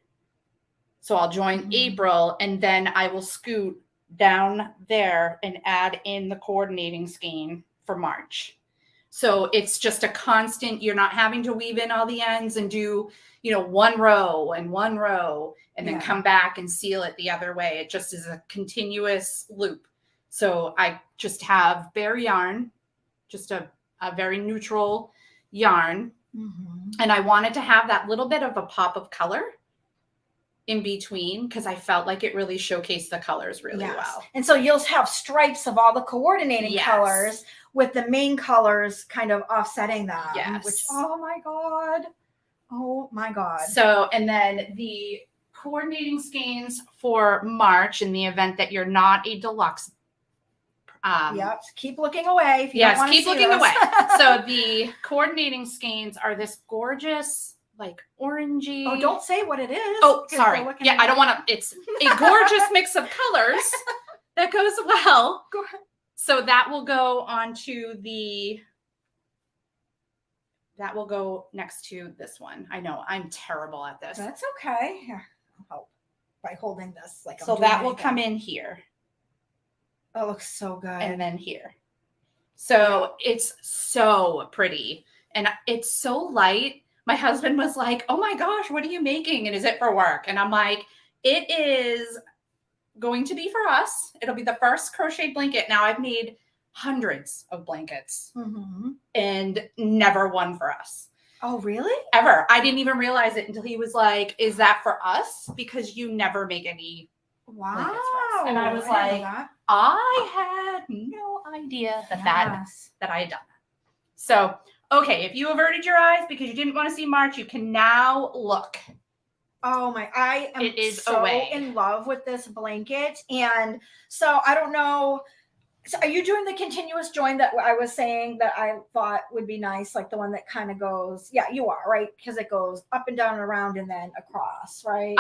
So I'll join April, and then I will scoot down there and add in the coordinating skein for March. So it's just a constant, you're not having to weave in all the ends and do, one row and then come back and seal it the other way. It just is a continuous loop. So I just have bare yarn, just a very neutral yarn. Mm-hmm. And I wanted to have that little bit of a pop of color in between because I felt like it really showcased the colors really well. And so you'll have stripes of all the coordinating colors with the main colors kind of offsetting them. Yes. Which, oh my God. So, and then the coordinating skeins for March in the event that you're not a deluxe. Yep. Keep looking away. If you don't want to keep see looking this. away. So the coordinating skeins are this gorgeous, like orangey. Oh, don't say what it is. Oh, sorry. Yeah, I don't want to. It's a gorgeous mix of colors that goes well. Go ahead. So that will go onto that will go next to this one. I know I'm terrible at this. That's okay. Here, I'll help by holding this. So that will come in here. Oh, it looks so good. And then here. So it's so pretty. And it's so light. My husband was like, oh my gosh, what are you making? And is it for work? And I'm like, it is going to be for us. It'll be the first crochet blanket. Now I've made hundreds of blankets and never one for us. Oh, really? Ever. I didn't even realize it until he was like, is that for us? Because you never make any blankets for us. And I was like, I had no idea that that I had done that. So, okay, if you averted your eyes because you didn't want to see March, you can now look. Oh my, I am so in love with this blanket. And so I don't know. So are you doing the continuous join that I was saying that I thought would be nice? Like the one that kind of goes, yeah, you are, right? Because it goes up and down and around and then across, right?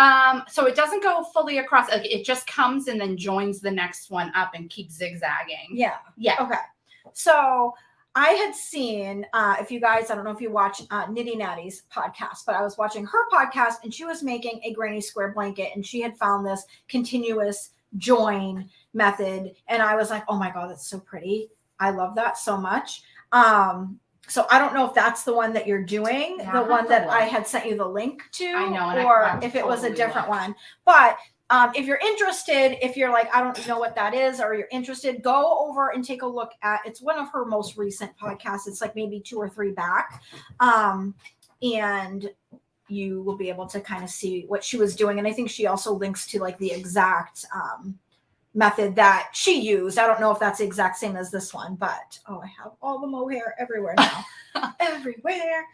So it doesn't go fully across. Like it just comes and then joins the next one up and keeps zigzagging. Yeah. Yeah. Okay. So I had seen, if you guys, I don't know if you watch Nitty Natty's podcast, but I was watching her podcast and she was making a granny square blanket and she had found this continuous join method. And I was like, oh my God, that's so pretty. I love that so much. So I don't know if that's the one that you're doing, the one that I had sent you the link to, I know, or if it was a different one. But if you're interested, if you're like, I don't know what that is, or you're interested, go over and take a look at, it's one of her most recent podcasts. It's like maybe 2 or 3 back. And you will be able to kind of see what she was doing. And I think she also links to like the exact method that she used. I don't know if that's the exact same as this one, but I have all the mohair everywhere now. Everywhere.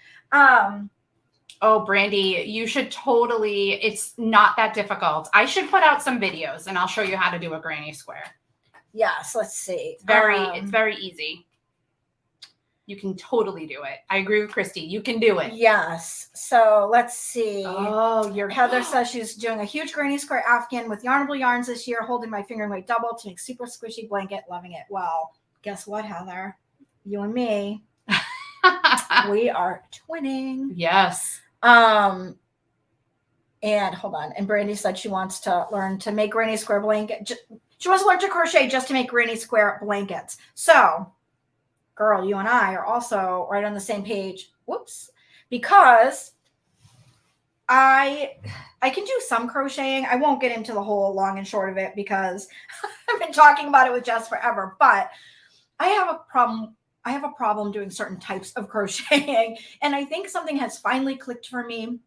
Oh, Brandy, you should totally, it's not that difficult. I should put out some videos and I'll show you how to do a granny square. Yes, let's see. It's very easy. You can totally do it. I agree with Christy. You can do it. Yes. So let's see. Oh, Heather says she's doing a huge granny square Afghan with yarnable yarns this year, holding my finger and weight double to make super squishy blanket. Loving it. Well, guess what, Heather? You and me, we are twinning. Yes. And hold on. And Brandy said she wants to learn to make granny square blanket. She wants to learn to crochet just to make granny square blankets. So, girl, you and I are also right on the same page. Whoops. Because I can do some crocheting. I won't get into the whole long and short of it because I've been talking about it with Jess forever. But I have a problem. I have a problem doing certain types of crocheting. And I think something has finally clicked for me,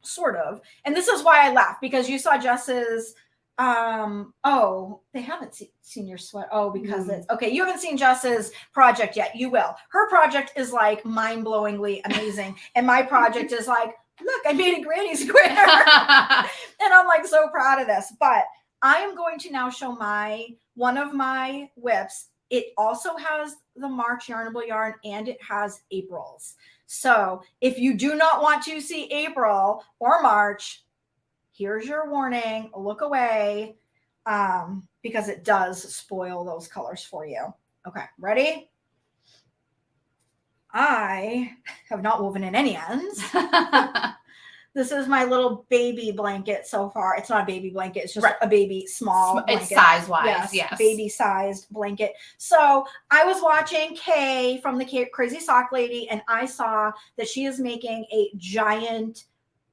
sort of. And this is why I laugh, because you saw Jess's, they haven't seen your sweat. Oh, because it's, okay, you haven't seen Jess's project yet. You will. Her project is like mind-blowingly amazing. And my project is like, look, I made a granny square. And I'm like so proud of this. But I am going to now show one of my whips. It also has the March yarnable yarn and it has April's. So if you do not want to see April or March, here's your warning. Look away, because it does spoil those colors for you. Okay, ready? I have not woven in any ends. This is my little baby blanket so far. It's not a baby blanket. It's just a baby small blanket. It's size-wise, yes. Baby-sized blanket. So I was watching Kay from the Crazy Sock Lady, and I saw that she is making a giant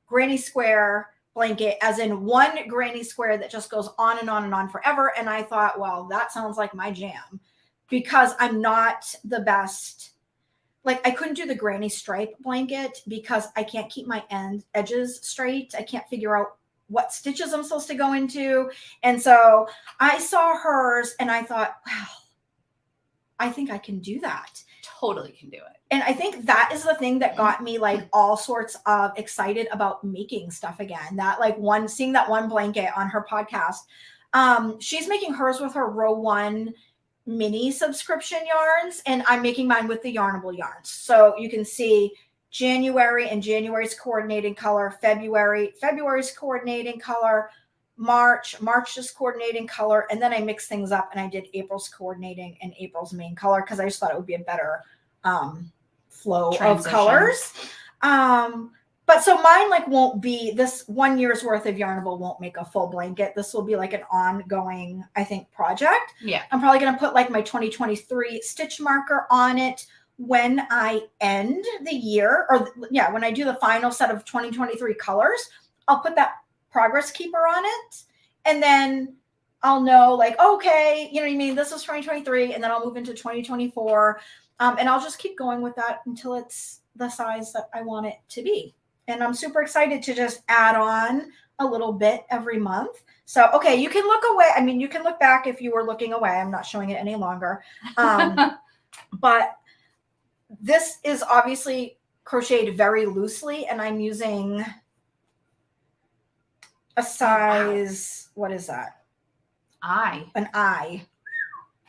granny square blanket, as in one granny square that just goes on and on and on forever. And I thought, well, that sounds like my jam, because I'm not the best. Like, I couldn't do the granny stripe blanket because I can't keep my edges straight. I can't figure out what stitches I'm supposed to go into. And so I saw hers and I thought, wow, I think I can do that. Totally can do it. And I think that is the thing that got me like all sorts of excited about making stuff again. That like seeing that one blanket on her podcast. She's making hers with her row 1 mini subscription yarns, and I'm making mine with the yarnable yarns. So you can see January and January's coordinating color, February's coordinating color, March's coordinating color, and then I mixed things up and I did April's coordinating and April's main color because I just thought it would be a better flow of colors. But so mine like won't be, this 1 year's worth of yarnable won't make a full blanket. This will be like an ongoing, I think, project. Yeah. I'm probably going to put like my 2023 stitch marker on it when I end the year, or when I do the final set of 2023 colors. I'll put that progress keeper on it. And then I'll know like, okay, you know what I mean? This is 2023 and then I'll move into 2024. And I'll just keep going with that until it's the size that I want it to be. And I'm super excited to just add on a little bit every month. So, okay, you can look away. I mean, you can look back if you were looking away. I'm not showing it any longer. But this is obviously crocheted very loosely, and I'm using a size, what is that? An I.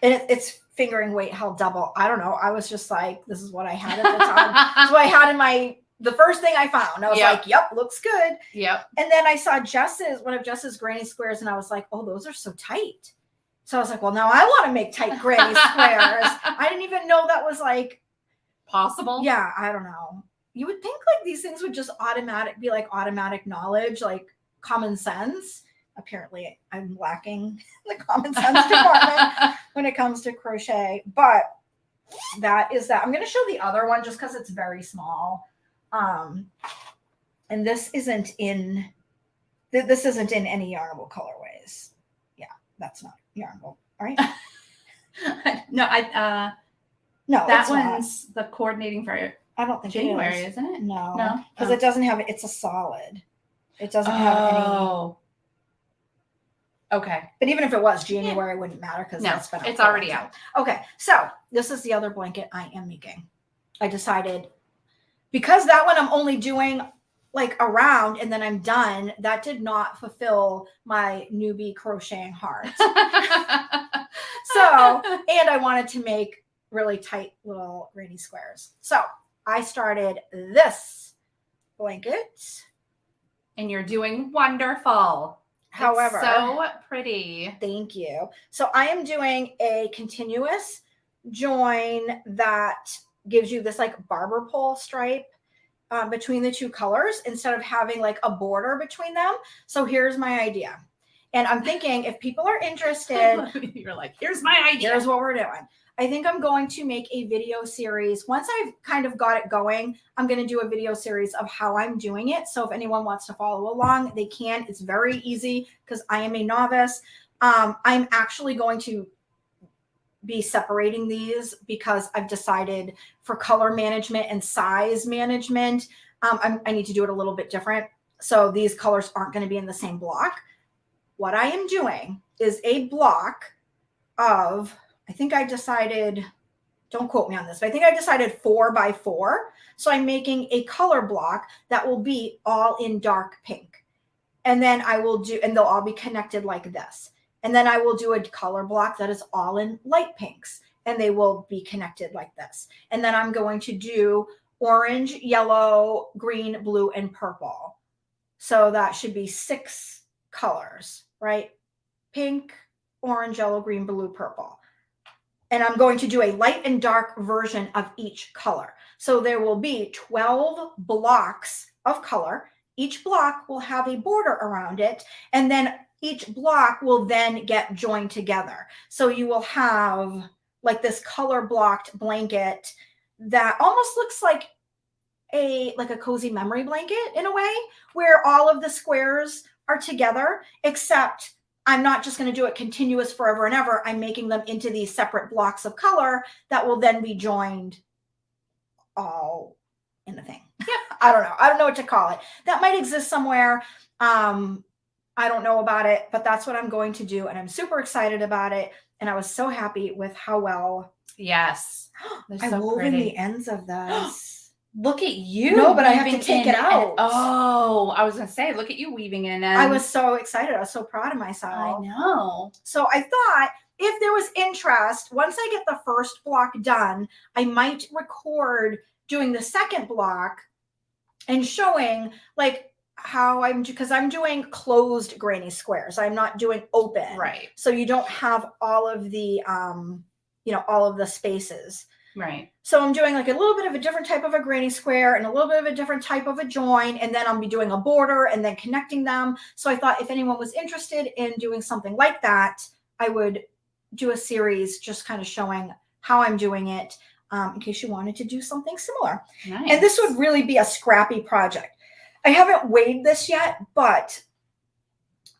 And it's fingering weight held double. I don't know. I was just like, this is what I had at the time. So I had in the first thing I found. I was like, yep, looks good. Yep. And then I saw one of Jess's granny squares, and I was like, oh, those are so tight. So I was like, well, now I want to make tight granny squares. I didn't even know that was like possible. Yeah, I don't know. You would think like these things would just be like automatic knowledge, like common sense. Apparently, I'm lacking the common sense department when it comes to crochet. But that is that. I'm going to show the other one just because it's very small. And this isn't in any Yarnable colorways. Yeah, that's not Yarnable, right? No, no, that one's the coordinating for I don't think January, it is. isn't it? No, because it doesn't have it's a solid. It doesn't have any. Okay. But even if it was January, it wouldn't matter because that's been out. It's already out. Okay, so this is the other blanket I am making. I decided because that one I'm only doing like a round and then I'm done. That did not fulfill my newbie crocheting heart. So, and I wanted to make really tight little granny squares. So I started this blanket. And you're doing wonderful. However, it's so pretty. Thank you. So I am doing a continuous join that gives you this like barber pole stripe between the two colors instead of having like a border between them. So here's my idea. And I'm thinking if people are interested, you're like, here's my idea. Here's what we're doing. I think I'm going to make a video series. Once I've kind of got it going, I'm going to do a video series of how I'm doing it. So if anyone wants to follow along, they can. It's very easy because I am a novice. I'm actually going to be separating these because I've decided for color management and size management, I need to do it a little bit different. So these colors aren't going to be in the same block. What I am doing is a block of, I think I decided, don't quote me on this, but I think I decided 4 by 4. So I'm making a color block that will be all in dark pink. And then I will do, and they'll all be connected like this. And then I will do a color block that is all in light pinks and they will be connected like this. And then I'm going to do orange, yellow, green, blue, and purple. So that should be 6 colors, right? Pink, orange, yellow, green, blue, purple. And I'm going to do a light and dark version of each color. So there will be 12 blocks of color. Each block will have a border around it. And then each block will then get joined together. So you will have like this color blocked blanket that almost looks like a cozy memory blanket in a way, where all of the squares are together, except I'm not just going to do it continuous forever and ever. I'm making them into these separate blocks of color that will then be joined all in the thing. Yep. I don't know what to call it. That might exist somewhere. I don't know about it, but that's what I'm going to do. And I'm super excited about it. And I was so happy with how well. Yes. I wove in the ends of this. Look at you. No, but I have to take it out. I was going to say, look at you weaving in. I was so excited. I was so proud of myself. I know. So I thought if there was interest, once I get the first block done, I might record doing the second block and showing like how because I'm doing closed granny squares. I'm not doing open. Right. So you don't have all of the, all of the spaces. Right. So I'm doing like a little bit of a different type of a granny square and a little bit of a different type of a join. And then I'll be doing a border and then connecting them. So I thought if anyone was interested in doing something like that, I would do a series just kind of showing how I'm doing it in case you wanted to do something similar. Nice. And this would really be a scrappy project. I haven't weighed this yet, but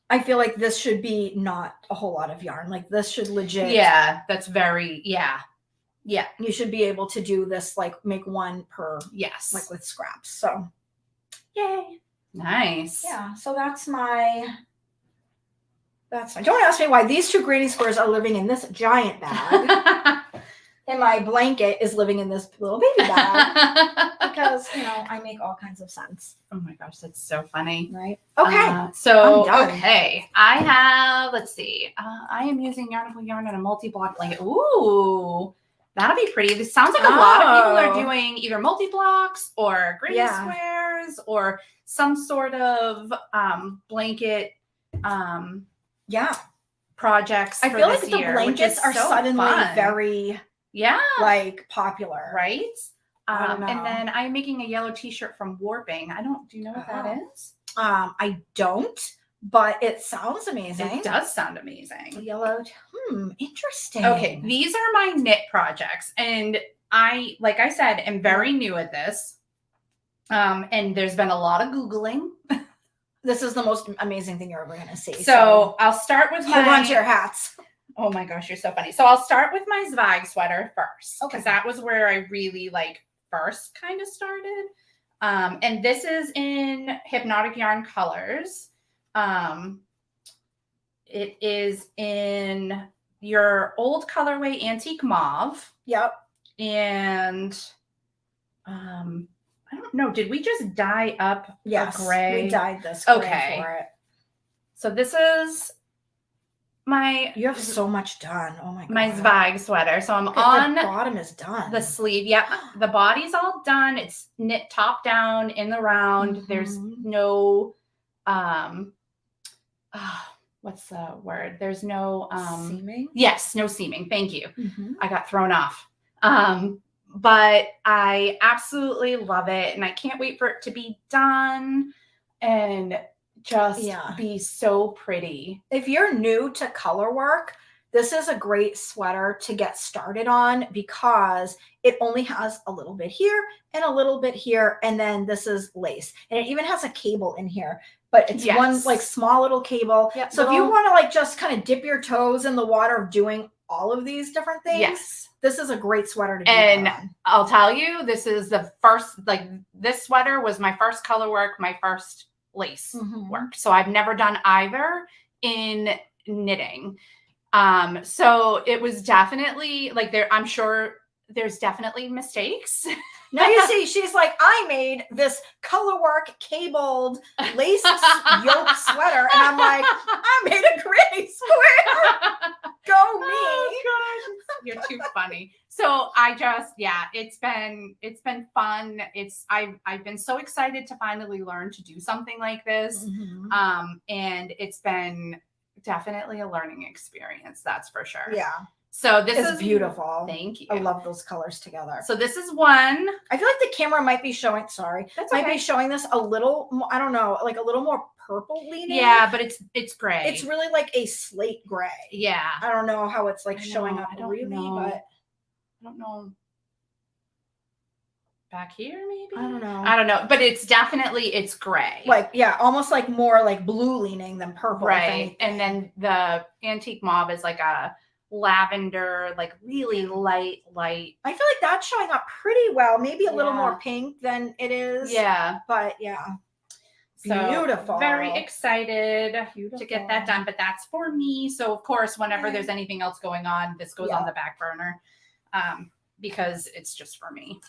I feel like this should be not a whole lot of yarn. Like this should legit. Yeah, that's very, yeah. Yeah. You should be able to do this, like make one per, Yes. like with scraps. So yay. Nice. Yeah. So that's my, don't ask me why these 2 granny squares are living in this giant bag. And my blanket is living in this little baby bag. Because, you know, I make all kinds of sense. Oh my gosh, that's so funny. Right. Okay. So, I'm done. okay. I have, let's see. I am using Yarnable yarn on a multi-block blanket. Ooh, that'll be pretty. This sounds like a lot of people are doing either multi-blocks or granny squares or some sort of blanket projects. I feel like the blankets are suddenly very like popular. Right? And then I'm making a yellow t-shirt from Warping. Do you know what that is? I don't, but it sounds amazing. It does sound amazing. Yellow. Interesting. Okay, these are my knit projects. And I, like I said, am very new at this. And there's been a lot of Googling. This is the most amazing thing you're ever going to see. So I'll start with hold on to your hats. Oh my gosh, you're so funny. So I'll start with my Zweig sweater first. Okay. Because that was where I really first kind of started. And this is in Hypnotic yarn colors. It is in your old colorway antique mauve. Yep. And I don't know, did we just dye up a gray? We dyed this gray for it. So this is you have so much done. Oh my god. My Zweig sweater. So I'm on the bottom is done. The sleeve. Yep. The body's all done. It's knit top down in the round. There's no what's the word? There's no seaming? Yes, no seaming. Thank you. I got thrown off. But I absolutely love it and I can't wait for it to be done and just be so pretty. If you're new to color work, this is a great sweater to get started on because it only has a little bit here and a little bit here. And then this is lace. And it even has a cable in here, but it's one small little cable. Yep, so if you want to just kind of dip your toes in the water of doing all of these different things, this is a great sweater to do. And I'll tell you, this is the first, this sweater was my first color work, my first lace work. So I've never done either in knitting. So it was definitely I'm sure there's definitely mistakes. Now you see, she's like, I made this color work cabled lace yoke sweater. And I'm like, I made a granny square. Go me. Oh gosh, you're too funny. So I just, it's been fun. I've been so excited to finally learn to do something like this. And it's been definitely a learning experience. That's for sure. Yeah. So this is beautiful. Thank you. I love those colors together. So this is one. I feel like the camera might be showing, might be showing this a little more, I don't know, a little more purple leaning. Yeah, but it's gray. It's really like a slate gray. Yeah. I don't know how it's showing up but I don't know. Back here, maybe? I don't know. But it's gray. Almost more blue leaning than purple. Right. And then the antique mauve is like a lavender, really light. I feel like that's showing up pretty well. Maybe a little more pink than it is. Yeah. But yeah. So beautiful. Very excited to get that done. But that's for me. So of course, whenever there's anything else going on, this goes on the back burner. Because it's just for me.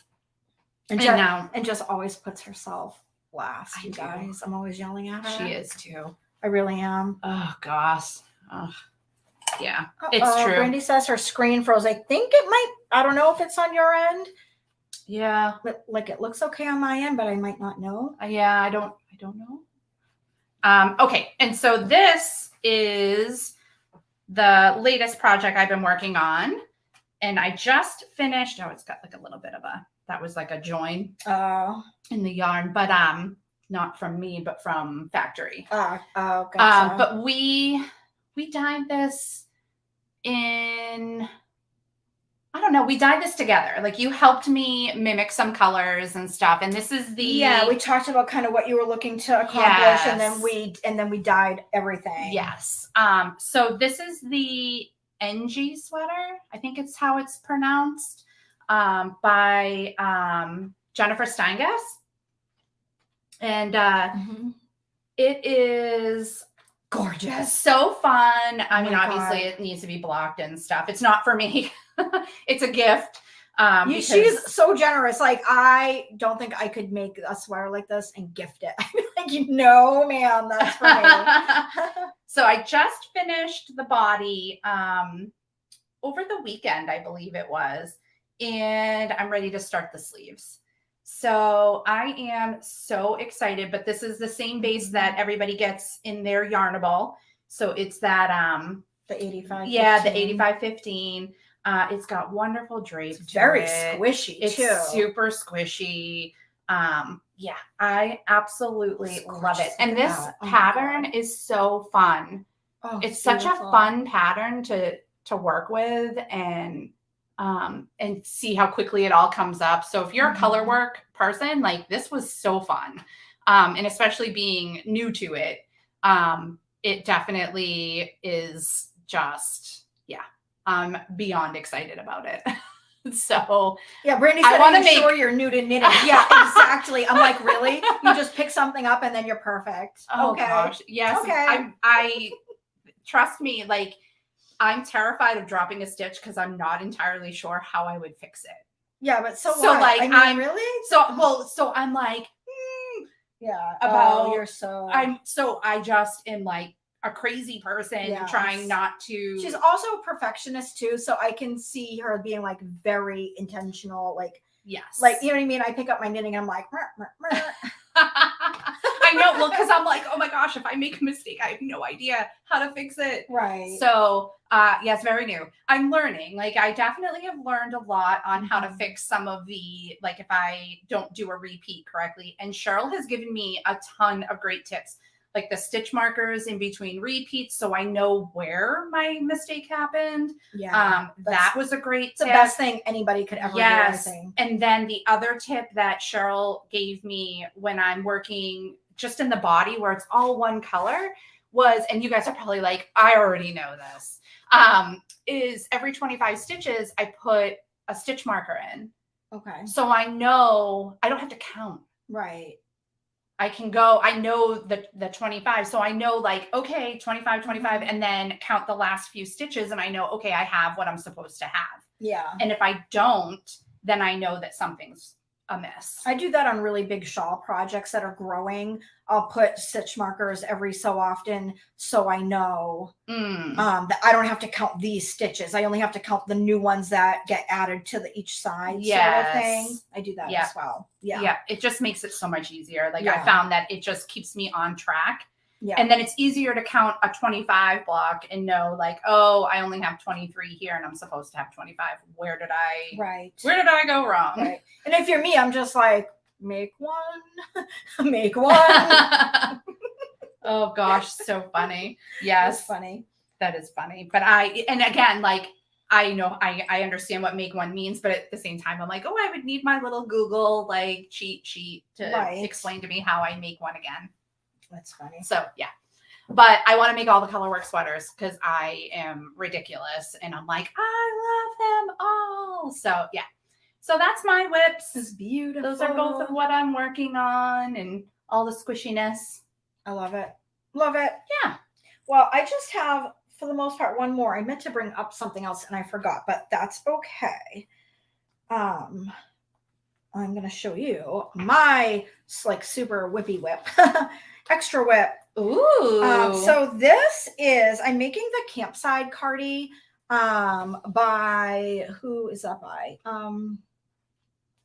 And just always puts herself last, you guys. I'm always yelling at her. She is too. I really am. Oh gosh. Oh. Yeah, it's true. Brandy says her screen froze. I think it might. I don't know if it's on your end. Yeah, but it looks okay on my end, but I might not know. Yeah, I don't know. Okay, and so this is the latest project I've been working on, and I just finished. Oh, it's got a little bit of that was a join in the yarn, but not from me, but from factory. Gotcha. But we dyed this in I don't know. We dyed this together. Like you helped me mimic some colors and stuff. And this is the Yeah, we talked about kind of what you were looking to accomplish, Yes. and then we dyed everything. Yes. So this is the NG sweater. I think it's how it's pronounced. By Jennifer Steingas. And it is gorgeous. So fun. I mean, my obviously God. it needs to be blocked and stuff. It's not for me. It's a gift. She's so generous. Like, I don't think I could make a sweater like this and gift it. I'd be like, no, ma'am, that's for me. So I just finished the body over the weekend, I believe it was, and I'm ready to start the sleeves. So I am so excited, but this is the same base that everybody gets in their Yarnable. So it's that the 85. Yeah, the 8515. It's got wonderful drapes. It's very squishy too. It's super squishy. Yeah, I absolutely love it. And this pattern is so fun. Oh, it's such a fun pattern to work with and see how quickly it all comes up. So if you're a color work person, like this was so fun. And especially being new to it, it definitely is just, yeah, I'm beyond excited about it. So yeah, Brandy said, I'm sure you're new to knitting. Yeah, exactly. I'm like, really? You just pick something up and then you're perfect. Oh gosh. Yes. Okay. I trust me, like I'm terrified of dropping a stitch because I'm not entirely sure how I would fix it. Yeah, but so like I'm really so I'm like yeah about I just am like a crazy person trying not to. She's also a perfectionist too, so I can see her being like very intentional, like yes, like you know what I mean. I pick up my knitting and I'm like I know, well, because I'm like, oh my gosh, if I make a mistake, I have no idea how to fix it. Right. So yes, very new. I'm learning. Like I definitely have learned a lot on how to fix some of the, like if I don't do a repeat correctly. And Cheryl has given me a ton of great tips, like the stitch markers in between repeats, so I know where my mistake happened. Yeah. That was a great tip. The best thing anybody could ever do, I think. And then the other tip that Cheryl gave me when I'm working just in the body where it's all one color was, and you guys are probably like, I already know this, is every 25 stitches, I put a stitch marker in. Okay. So I know I don't have to count. Right. I can go, I know the 25. So I know like, okay, 25, 25, and then count the last few stitches. And I know, okay, I have what I'm supposed to have. Yeah. And if I don't, then I know that something's amiss. I do that on really big shawl projects that are growing. I'll put stitch markers every so often so I know that I don't have to count these stitches. I only have to count the new ones that get added to each side sort of thing. I do that as well. Yeah. Yeah. It just makes it so much easier. Like I found that it just keeps me on track. Yeah. And then it's easier to count a 25 block and know like, oh, I only have 23 here and I'm supposed to have 25. Where did I go wrong? Right. And if you're me, I'm just like, make one, make one. Oh gosh, so funny. Yes. That's funny. That is funny. But and again, like, I know I understand what make one means, but at the same time, I'm like, oh, I would need my little Google like cheat sheet to explain to me how I make one again. That's funny. So yeah, but I want to make all the colorwork sweaters because I am ridiculous and I'm like, I love them all. So yeah, so that's my whips. It's beautiful. Those are both of what I'm working on and all the squishiness. I love it. Love it. Yeah. Well, I just have, for the most part, one more. I meant to bring up something else and I forgot, but that's okay. I'm going to show you my like super whippy whip. Extra whip. Ooh. So this is, I'm making the campside cardi by, who is that by?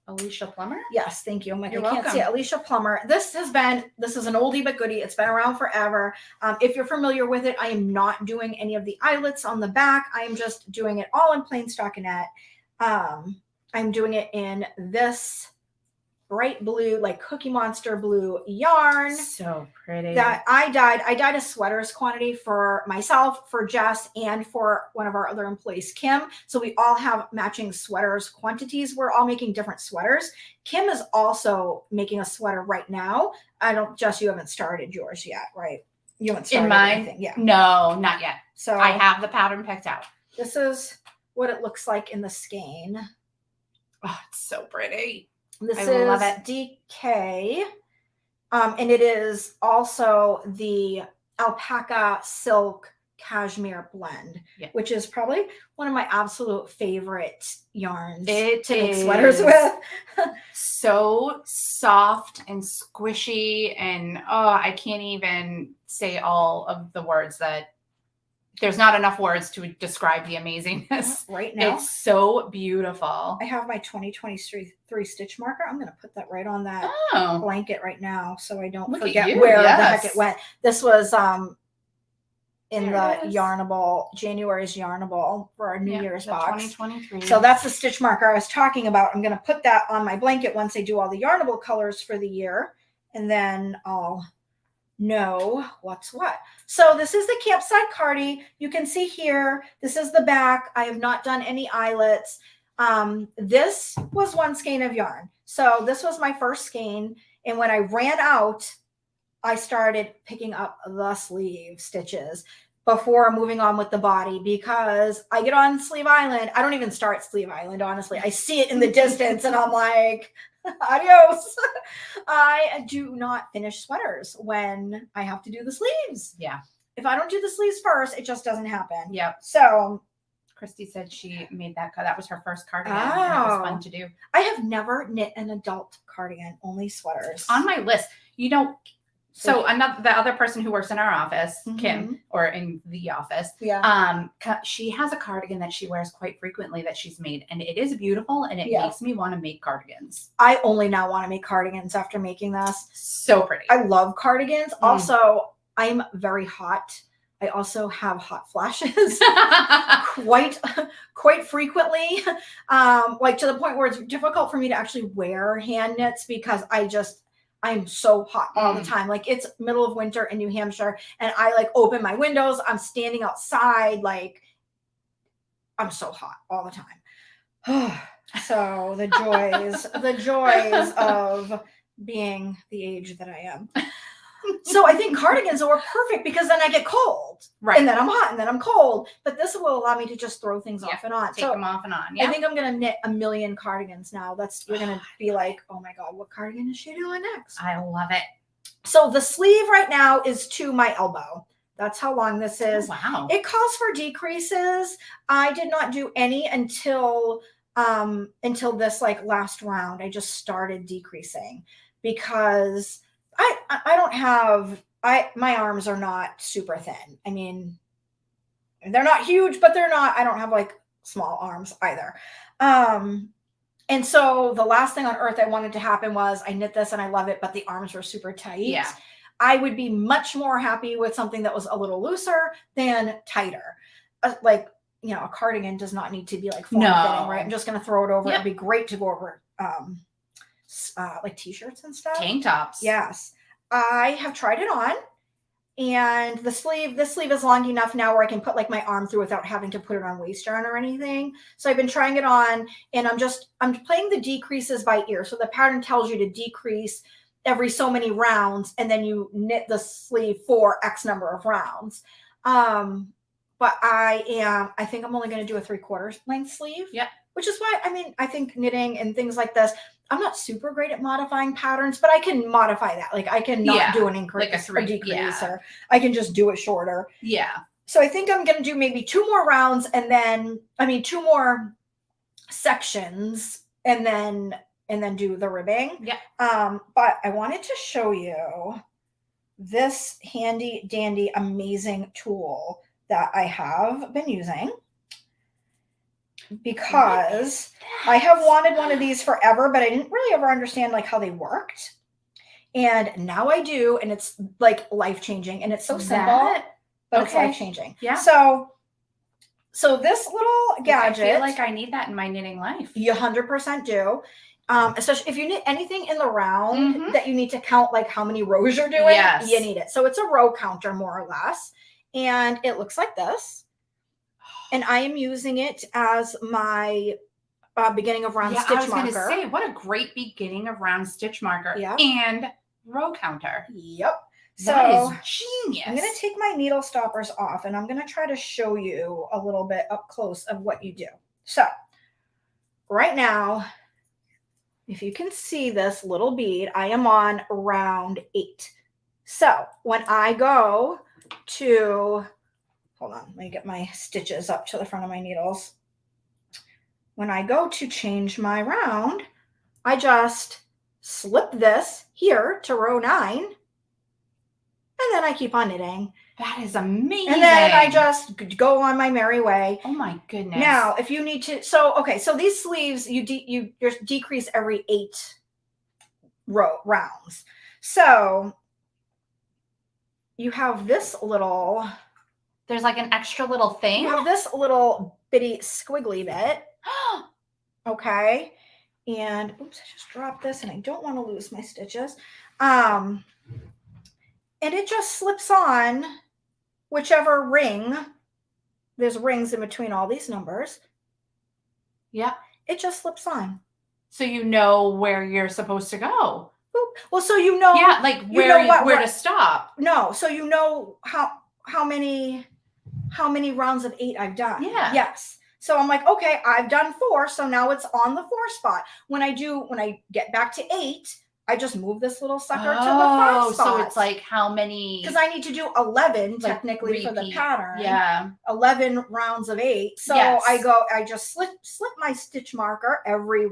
Alicia Plummer? Yes, thank you. I'm like, You're I can't see it. Alicia Plummer. This is an oldie but goodie. It's been around forever. If you're familiar with it, I am not doing any of the eyelets on the back. I am just doing it all in plain stockinette. I'm doing it in this bright blue, like Cookie Monster blue yarn So pretty. that I dyed a sweaters quantity for myself, for Jess, and for one of our other employees, Kim. So we all have matching sweaters quantities. We're all making different sweaters. Kim is also making a sweater right now. Jess, you haven't started yours yet, right? You haven't started in mine? anything. Yeah. No, not yet. So I have the pattern picked out. this is what it looks like in the skein. Oh, it's so pretty. This I is love it. DK. And it is also the alpaca silk cashmere blend, which is probably one of my absolute favorite yarns to make sweaters with. So soft and squishy, and I can't even say all of the words that there's not enough words to describe the amazingness. Right now, it's so beautiful. I have my 2023 stitch marker. I'm going to put that right on that blanket right now, so I don't forget where the heck it went. This was in the Yarnable, January's Yarnable for our New Year's box. 2023. So that's the stitch marker I was talking about. I'm going to put that on my blanket once I do all the Yarnable colors for the year, and then I'll know what's what. So this is the campsite cardie. You can see here, this is the back. I have not done any eyelets. This was one skein of yarn. So this was my first skein. And when I ran out, I started picking up the sleeve stitches before moving on with the body, because I get on Sleeve Island. I don't even start Sleeve Island, honestly. I see it in the distance and I'm like, adios. I do not finish sweaters when I have to do the sleeves. Yeah. If I don't do the sleeves first, it just doesn't happen. Yep. So Christy said she made that. That was her first cardigan. And it was fun to do. I have never knit an adult cardigan, only sweaters. On my list. So the other person who works in our office, Kim, or in the office, she has a cardigan that she wears quite frequently that she's made, and it is beautiful, and it makes me want to make cardigans. I only now want to make cardigans after making this. So pretty. I love cardigans. Also, I'm very hot. I also have hot flashes quite frequently, like to the point where it's difficult for me to actually wear hand knits because I'm so hot all the time. Like it's middle of winter in New Hampshire and I like open my windows. I'm standing outside. Like I'm so hot all the time. So the joys of being the age that I am. So I think cardigans are perfect because then I get cold. Right. And then I'm hot and then I'm cold. But this will allow me to just throw things off and on. Take them off and on. Yeah. I think I'm going to knit 1 million cardigans now. You're going to be like, oh my God, what cardigan is she doing next? I love it. So the sleeve right now is to my elbow. That's how long this is. Oh, wow. It calls for decreases. I did not do any until this like last round. I just started decreasing because I don't have, my arms are not super thin. I mean, they're not huge, but I don't have like small arms either. And so the last thing on earth I wanted to happen was I knit this and I love it, but the arms were super tight. Yeah. I would be much more happy with something that was a little looser than tighter. Like, a cardigan does not need to be like form fitting, right? I'm just going to throw it over. It'd be great to go over, like t-shirts and stuff. Tank tops. Yes. I have tried it on, and this sleeve is long enough now where I can put like my arm through without having to put it on waist yarn or anything. So I've been trying it on, and I'm playing the decreases by ear. So the pattern tells you to decrease every so many rounds, and then you knit the sleeve for X number of rounds. But I think I'm only going to do a 3/4 length sleeve. Yeah. Which is why, I think knitting and things like this, I'm not super great at modifying patterns, but I can modify that. Like I can not do an increase like or decrease, or I can just do it shorter. Yeah. So I think I'm going to do maybe 2 more rounds and then, 2 more sections and then do the ribbing. Yeah. But I wanted to show you this handy dandy amazing tool that I have been using, because I have wanted one of these forever, but I didn't really ever understand like how they worked. And now I do, and it's like life-changing, and it's so simple, but it's life-changing. Yeah. So this little gadget, I feel like I need that in my knitting life. You 100% do. Especially if you need anything in the round Mhm. that you need to count, like how many rows you're doing, Yes. you need it. So it's a row counter more or less. And it looks like this. And I am using it as my beginning of round Yeah, stitch I was going to marker. say, what a great beginning of round stitch marker Yeah. and row counter. Yep. That So is genius. I'm going to take my needle stoppers off and I'm going to try to show you a little bit up close of what you do. So right now, if you can see this little bead, I am on round 8. So when I go to, hold on, let me get my stitches up to the front of my needles. When I go to change my round, I just slip this here to row 9, and then I keep on knitting. That is amazing. And then I just go on my merry way. Oh my goodness. Now, if you need to, so these sleeves, you decrease every 8 rounds. So you have this little, there's like an extra little thing. you have this little bitty squiggly bit. Okay. And oops, I just dropped this and I don't want to lose my stitches. And it just slips on whichever ring. There's rings in between all these numbers. Yeah. It just slips on. So you know where you're supposed to go. Boop. Well, so you know. Yeah, like where to stop. No, so you know how many rounds of 8 I've done. Yeah. Yes. So I'm like, okay, I've done 4, so now it's on the 4 spot. When I get back to 8, I just move this little sucker to the 5 spot. So it's like how many? Because I need to do 11 technically for the pattern. Yeah. 11 rounds of 8. So yes. I just slip my stitch marker every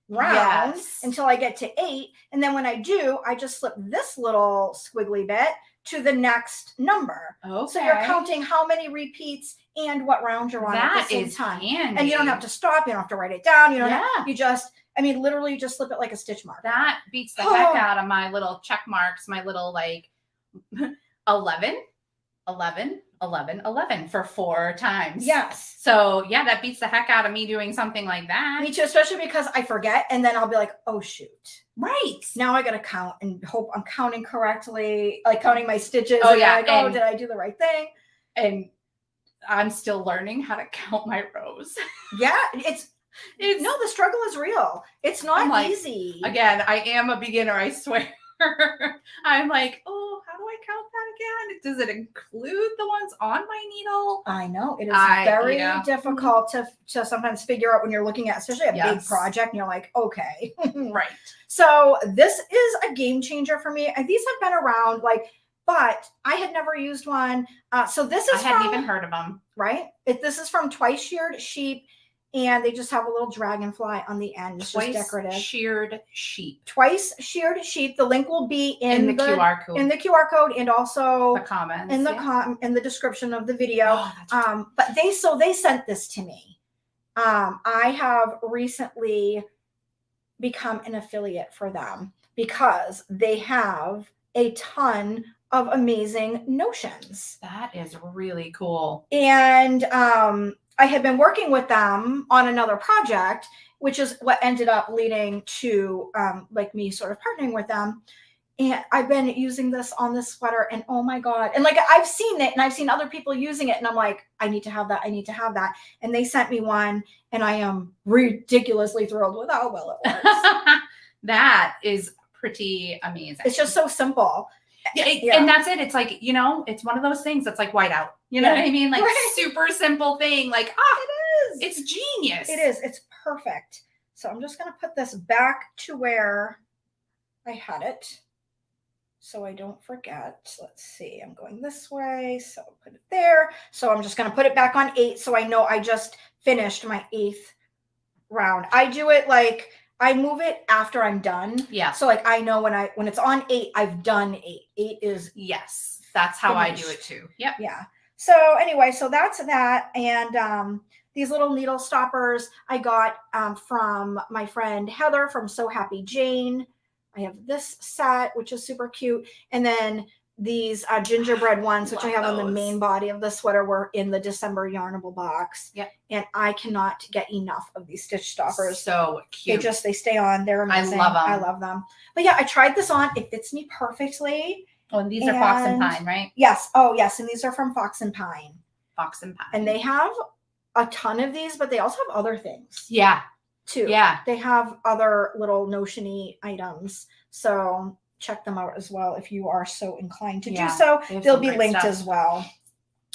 round until I get to 8. And then when I do, I just slip this little squiggly bit to the next number. Okay. So you're counting how many repeats and what round you're on at the same time. Handy. And you don't have to stop. You don't have to write it down. You don't yeah. You just, I mean, literally you just slip it like a stitch marker. That beats the heck out of my little check marks, my little like 11, 11, 11, 11 for 4 times. Yes. So yeah, that beats the heck out of me doing something like that. Me too, especially because I forget and then I'll be like, oh shoot. Right. Now I got to count and hope I'm counting correctly, like counting my stitches. Oh yeah. Like, oh, did I do the right thing? And I'm still learning how to count my rows. Yeah. It's no, the struggle is real. It's not easy. Again, I am a beginner, I swear. I'm like, oh, how do I count that again? Does it include the ones on my needle? I know. It is very difficult to sometimes figure out when you're looking at, especially a big project, and you're like, okay. Right. So this is a game changer for me. And these have been around, but I had never used one. So this is I hadn't even heard of them. Right? This is from Twice Sheared Sheep. And they just have a little dragonfly on the end. It's just decorative. Sheared Sheep. Twice Sheared Sheep. The link will be in the QR code. In the QR code and also the comments. In the description of the video. But they sent this to me. I have recently become an affiliate for them because they have a ton of amazing notions. That is really cool. And I had been working with them on another project, which is what ended up leading to me sort of partnering with them. And I've been using this on this sweater and oh my God. And I've seen it and I've seen other people using it and I'm like, I need to have that. I need to have that. And they sent me one and I am ridiculously thrilled with how well it works. That is pretty amazing. It's just so simple. Yeah. And that's it. It's like, it's one of those things that's like whiteout. You know what I mean? Like super simple thing. Like, it is. It's genius. It is. It's perfect. So I'm just going to put this back to where I had it so I don't forget. Let's see. I'm going this way. So I'll put it there. So I'm just going to put it back on 8 so I know I just finished my 8th round. I do it I move it after I'm done. Yeah. So I know when it's on 8, I've done 8. 8 is that's how finished. I do it too. Yep. Yeah. So anyway, so that's that. And these little needle stoppers I got from my friend Heather from So Happy Jane. I have this set, which is super cute. And then these gingerbread ones, which I have on the Love main those. body of the sweater, were in the December Yarnable box. Yep. And I cannot get enough of these stitch stoppers. So cute. They stay on. They're amazing. I love them. But yeah, I tried this on. It fits me perfectly. Oh, and these are Fox and Pine, right? Yes. Oh, yes. And these are from Fox and Pine. Fox and Pine. And they have a ton of these, but they also have other things. Yeah. Too. Yeah. They have other little notion-y items. So check them out as well if you are so inclined to do so. They'll be linked as well.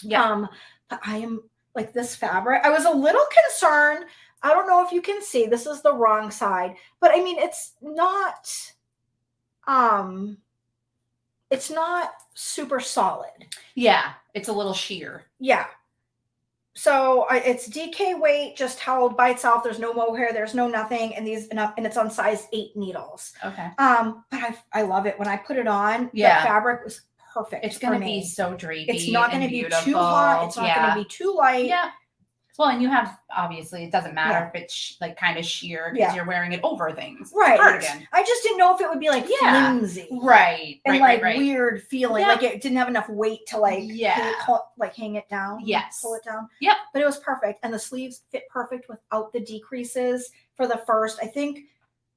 Yeah. But I am like this fabric. I was a little concerned. I don't know if you can see. This is the wrong side. But I mean, it's not super solid. Yeah. It's a little sheer. Yeah. So it's DK weight, just held by itself. There's no mohair, there's no nothing, and it's on size 8 needles. Okay. But I love it when I put it on. Yeah. The fabric was perfect. It's going to be so drapey. It's not going to be beautiful. too hot. It's not going to be too light. Yeah. Well, and you have, obviously, it doesn't matter if it's like kind of sheer because you're wearing it over things. Right. Cardigan. I just didn't know if it would be like flimsy. Right. And weird feeling. Like it didn't have enough weight to hang it down. Yes. Pull it down. Yep. But it was perfect. And the sleeves fit perfect without the decreases for the first. I think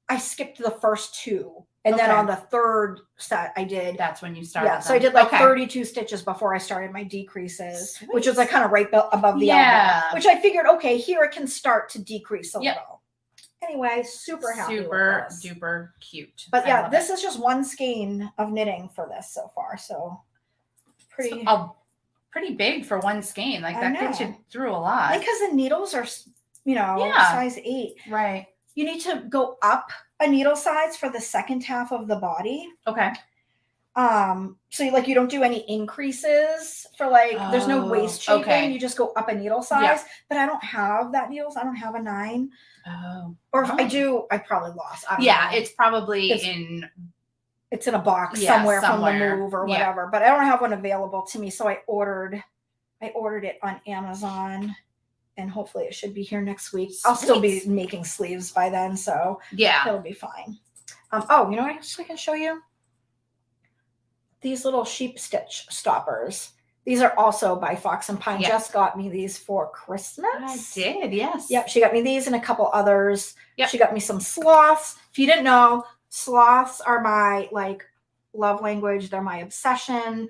I skipped the first 2. And then on the third set, I did. That's when you started. Yeah, so I did 32 stitches before I started my decreases, which was like kind of right above the elbow. Which I figured, okay, here it can start to decrease a little. Anyway, super happy with this. Super duper cute. But yeah, this is just one skein of knitting for this so far. So pretty big for one skein. Like that gets you through a lot. Because the needles are, size 8. Right. You need to go up a needle size for the second half of the body. Okay. So you don't do any increases for there's no waist shaping. Okay. You just go up a needle size. Yeah. But I don't have that needles. I don't have a 9. Oh. Or if I do, I probably lost. I don't know. It's probably it's in a box somewhere from the move or whatever. But I don't have one available to me. So I ordered it on Amazon. And hopefully it should be here next week. Sweet. I'll still be making sleeves by then, so it'll be fine. You know what else I can show you? These little sheep stitch stoppers. These are also by Fox and Pine. Jess got me these for Christmas. I did, yes. Yep, she got me these and a couple others. Yep. She got me some sloths. If you didn't know, sloths are my love language. They're my obsession.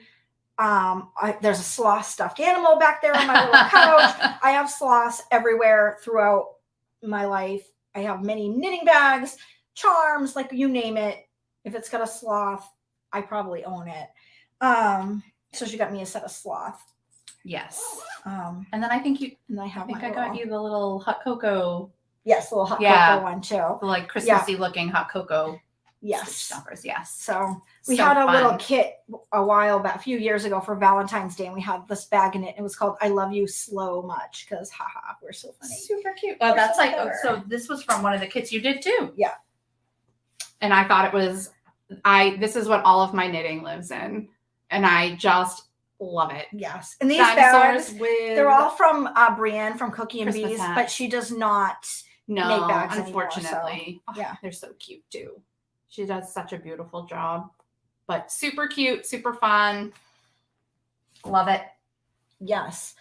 There's a sloth stuffed animal back there on my little couch. I have sloths everywhere throughout my life. I have many knitting bags, charms, you name it. If it's got a sloth, I probably own it. So she got me a set of sloth. Yes. And then I think I got you the little hot cocoa. Yes, the little hot cocoa one too. The Christmassy looking hot cocoa. Yes. Stoppers, yes. So we had a little kit a while back, a few years ago for Valentine's Day, and we had this bag in it. It was called "I Love You Slow Much" because, haha, we're so funny. Super cute. Well, that's so this was from one of the kits you did too. Yeah. And I thought it was, this is what all of my knitting lives in, and I just love it. Yes. And these bags, they're all from Brienne from Cookie and Bees, but she does not make bags unfortunately. Anymore, so. They're so cute too. She does such a beautiful job, but super cute, super fun. Love it. Yes.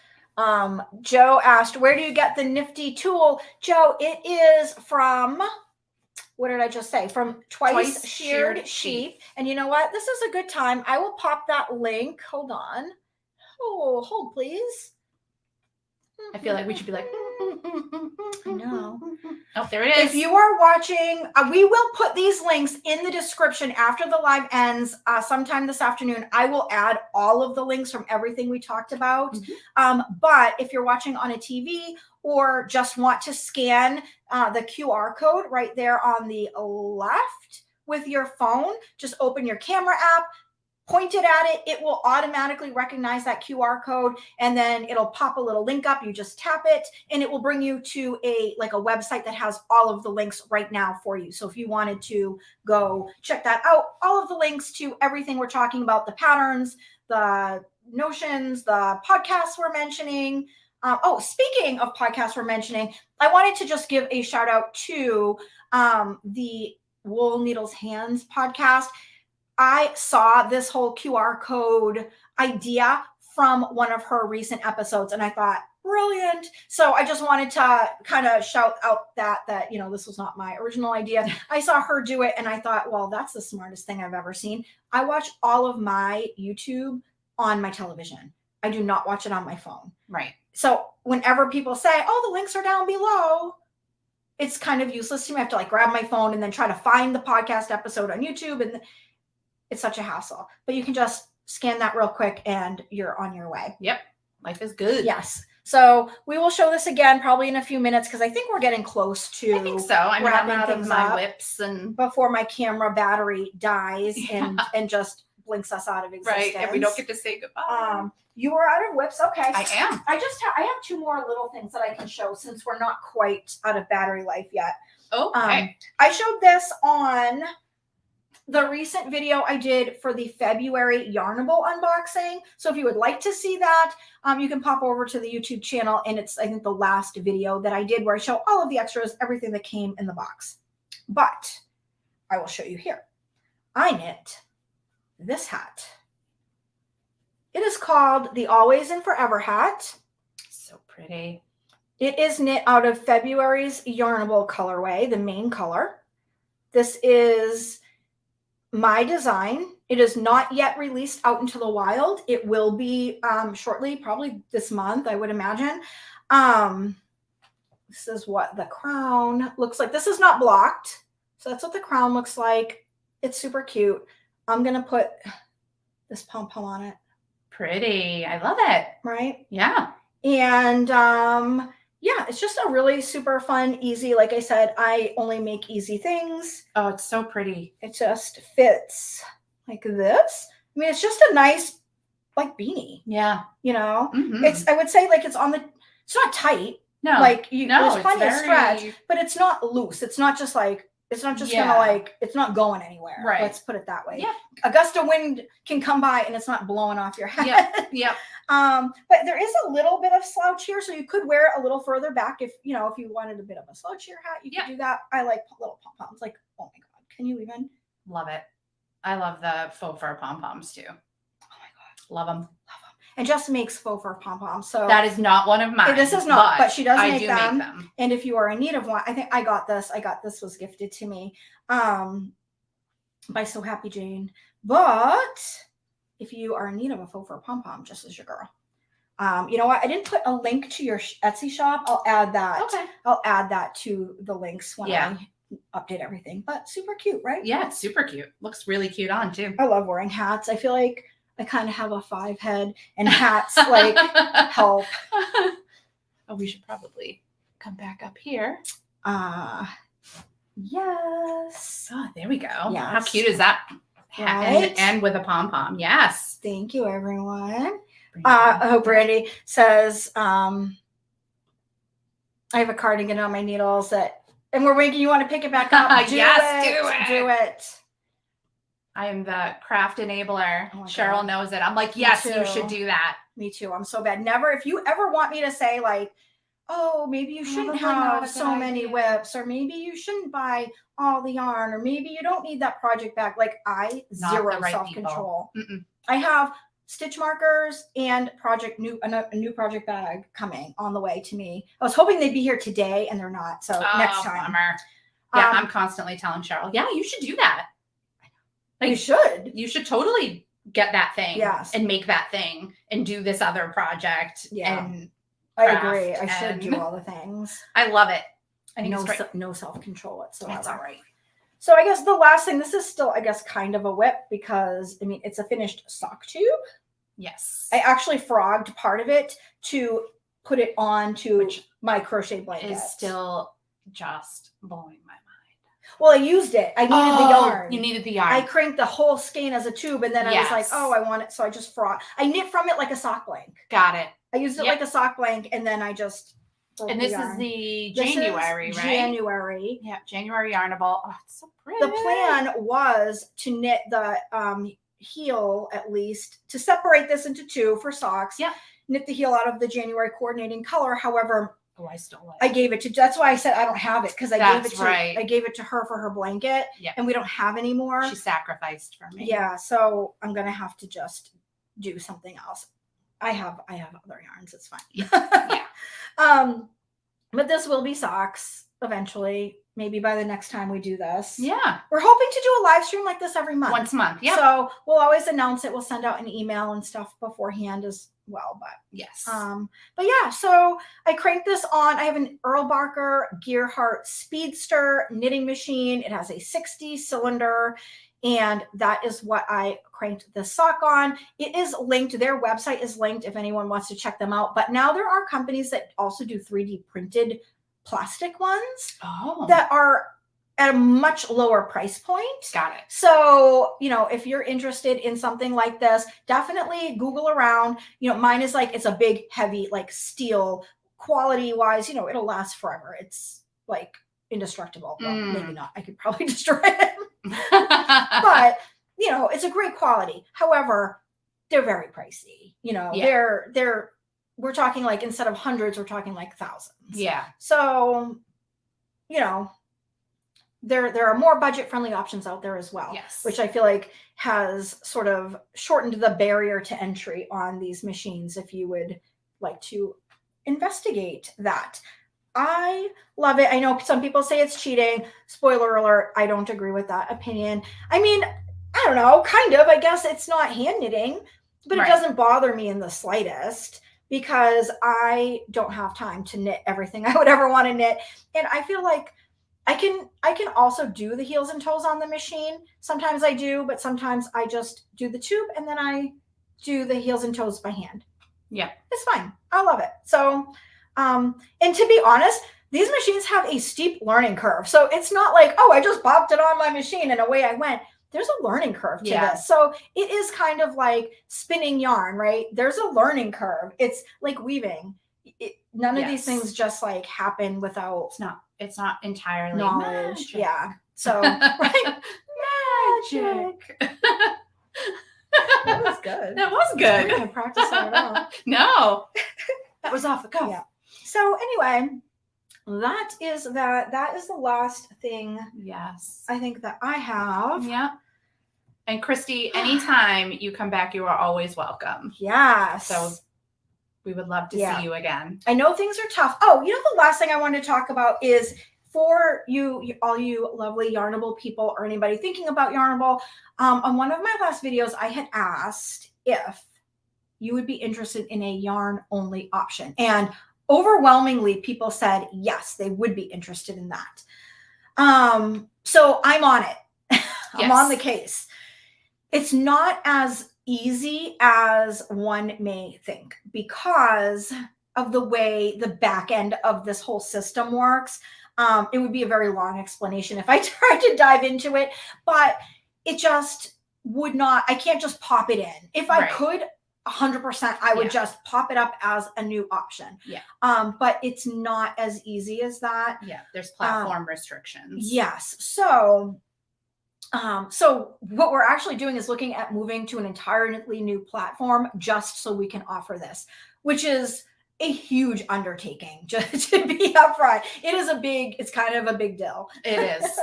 Joe asked, where do you get the nifty tool? Joe, it is from, what did I just say? From Twice Sheared Sheep. And you know what? This is a good time. I will pop that link. Hold on. Oh, hold please. I feel like we should be like, I know. Oh, there it is. If you are watching, we will put these links in the description after the live ends sometime this afternoon. I will add all of the links from everything we talked about. Mm-hmm. But if you're watching on a TV or just want to scan the QR code right there on the left with your phone, just open your camera app, point it at it, it will automatically recognize that QR code, and then it'll pop a little link up. You just tap it and it will bring you to a website that has all of the links right now for you. So if you wanted to go check that out, all of the links to everything we're talking about, the patterns, the notions, the podcasts we're mentioning. Speaking of podcasts we're mentioning, I wanted to just give a shout out to the Wool Needles Hands podcast. I saw this whole QR code idea from one of her recent episodes, and I thought, brilliant. So I just wanted to kind of shout out that this was not my original idea. I saw her do it and I thought, well, that's the smartest thing I've ever seen. I watch all of my YouTube on my television. I do not watch it on my phone. Right. So whenever people say, oh, the links are down below, it's kind of useless to me. I have to like grab my phone and then try to find the podcast episode on YouTube, and it's such a hassle. But you can just scan that real quick and you're on your way. Yep. Life is good. Yes. So we will show this again probably in a few minutes because I think we're getting close to. I think so. I'm wrapping out of things my up whips and before my camera battery dies and just blinks us out of existence. right, and we don't get to say goodbye. You are out of whips. Okay. I am. I have two more little things that I can show since we're not quite out of battery life yet. Okay. I showed this on the recent video I did for the February Yarnable unboxing. So if you would like to see that, you can pop over to the YouTube channel, and it's, I think, the last video that I did where I show all of the extras, everything that came in the box. But I will show you here. I knit this hat. It is called the Always and Forever hat. So pretty. It is knit out of February's Yarnable colorway, the main color. This is my design. It is not yet released out into the wild. It will be shortly, probably this month, I would imagine. This is what the crown looks like. This is not blocked. So that's what the crown looks like. It's super cute. I'm going to put this pom-pom on it. Pretty. I love it. Right? Yeah. And yeah, it's just a really super fun, easy. Like I said, I only make easy things. Oh, it's so pretty. It just fits like this. I mean, it's just a nice like beanie. Yeah. You know, Mm-hmm. I would say like it's not tight. No. Like there's plenty of very stretch, but it's not loose. It's not just like, it's not just gonna like, it's not going anywhere. Right. Let's put it that way. Yeah. A gust of wind can come by and it's not blowing off your head. Yep. Yep. But there is a little bit of slouch here, so you could wear it a little further back if you wanted a bit of a slouchier hat. You could do that. I like little pom poms. Like, oh my god, can you even? Love it. I love the faux fur pom poms too. Oh my god, love them. Love them. And Jess makes faux fur pom poms. So that is not one of mine. This is not, but she does I make do them. make them. And if you are in need of one, I think I got this. Was gifted to me by So Happy Jane. But if you are in need of a faux fur pom pom, Jess is your girl. You know what? I didn't put a link to your Etsy shop. I'll add that. Okay. I'll add that to the links when I update everything. But super cute, right? Yeah, it's super cute. Looks really cute on too. I love wearing hats. I feel like I kind of have a 5 head, and hats like help. Oh, we should probably come back up here. Yes. Oh, there we go. Yes. How cute is that? Right? And with a pom pom. Yes. Thank you, everyone. Brandy says, I have a cardigan on my needles and we're making you want to pick it back up. Do it. I am the craft enabler. Oh Cheryl God. knows it. I'm like, yes, you too. should do that. Me too. I'm so bad. Never, if you ever want me to say like, oh, maybe you shouldn't have so many whips, or maybe you shouldn't buy all the yarn, or maybe you don't need that project bag. Like zero self-control. I have stitch markers and a new project bag coming on the way to me. I was hoping they'd be here today and they're not. So next time. Bummer. Yeah, I'm constantly telling Cheryl, yeah, you should do that. Like, you should totally get that thing and make that thing and do this other project. Yeah. And I agree. I should do all the things. I love it. I think no self-control whatsoever. That's all right. So I guess the last thing, this is still, I guess, kind of a whip because, I mean, it's a finished sock tube. Yes. I actually frogged part of it to put it onto my crochet blanket. Is still just blowing my mind. Well, I used it. I needed the yarn. You needed the yarn. I cranked the whole skein as a tube, and then I was like, oh, I want it. So I just frogged. I knit from it like a sock blank. Got it. I used it like a sock blank, and then I just And this is the January, right? January. Yeah, January Yarnable. Oh, it's so pretty. The plan was to knit the heel, at least, to separate this into two for socks. Yeah. Knit the heel out of the January coordinating color. However, Oh, I stole it. I gave it to, that's why I said I don't have it, because I That's gave it to her for her blanket, Yep. and we don't have any more. She sacrificed for me. Yeah, so I'm gonna have to just do something else. I have other yarns. It's fine. Yeah. But this will be socks eventually. Maybe by the next time we do this. Yeah. We're hoping to do a live stream like this every month. Once a month. Yeah. So we'll always announce it. We'll send out an email and stuff beforehand as well. But yes. But yeah, so I cranked this on. I have an Earl Barker Gearhart Speedster knitting machine. It has a 60 cylinder, and that is what I cranked this sock on. It is linked. Their website is linked if anyone wants to check them out. But now there are companies that also do 3D printed plastic ones that are at a much lower price point. Got it. So, if you're interested in something like this, definitely Google around. Mine is like, it's a big, heavy, like steel quality wise, it'll last forever. It's like indestructible. Well, maybe not. I could probably destroy it. But, it's a great quality. However, they're very pricey. We're talking like, instead of hundreds, we're talking like thousands. Yeah. So, there are more budget-friendly options out there as well. Yes. Which I feel like has sort of shortened the barrier to entry on these machines if you would like to investigate that. I love it. I know some people say it's cheating. Spoiler alert, I don't agree with that opinion. I mean, I don't know, kind of. I guess it's not hand knitting, but it doesn't bother me in the slightest, because I don't have time to knit everything I would ever want to knit. And I feel like I can also do the heels and toes on the machine. Sometimes I do, but sometimes I just do the tube and then I do the heels and toes by hand. Yeah. It's fine. I love it. So, and to be honest, these machines have a steep learning curve. So it's not like, oh, I just popped it on my machine and away I went. There's a learning curve to this. So it is kind of like spinning yarn, right? There's a learning curve. It's like weaving. None of these things just like happen without it's not entirely knowledge. Magic. Yeah. So right? Magic. That was good. That was good. We didn't practice that at all. No. That was off the cuff. Yeah. So anyway, that is the last thing. Yes. I think that I have. Yeah. And Christy, anytime you come back, you are always welcome. Yes. So we would love to see you again. I know things are tough. Oh, the last thing I want to talk about is for you, all you lovely Yarnable people, or anybody thinking about Yarnable. On one of my last videos, I had asked if you would be interested in a yarn-only option. And overwhelmingly, people said yes, they would be interested in that. So I'm on it. I'm on the case. It's not as easy as one may think, because of the way the back end of this whole system works. It would be a very long explanation if I tried to dive into it, but it just would not. I can't just pop it in. If I could, 100%, I would just pop it up as a new option. Yeah. But it's not as easy as that. Yeah. There's platform restrictions. Yes. So what we're actually doing is looking at moving to an entirely new platform just so we can offer this, which is a huge undertaking, just to be upfront. It's kind of a big deal. It is.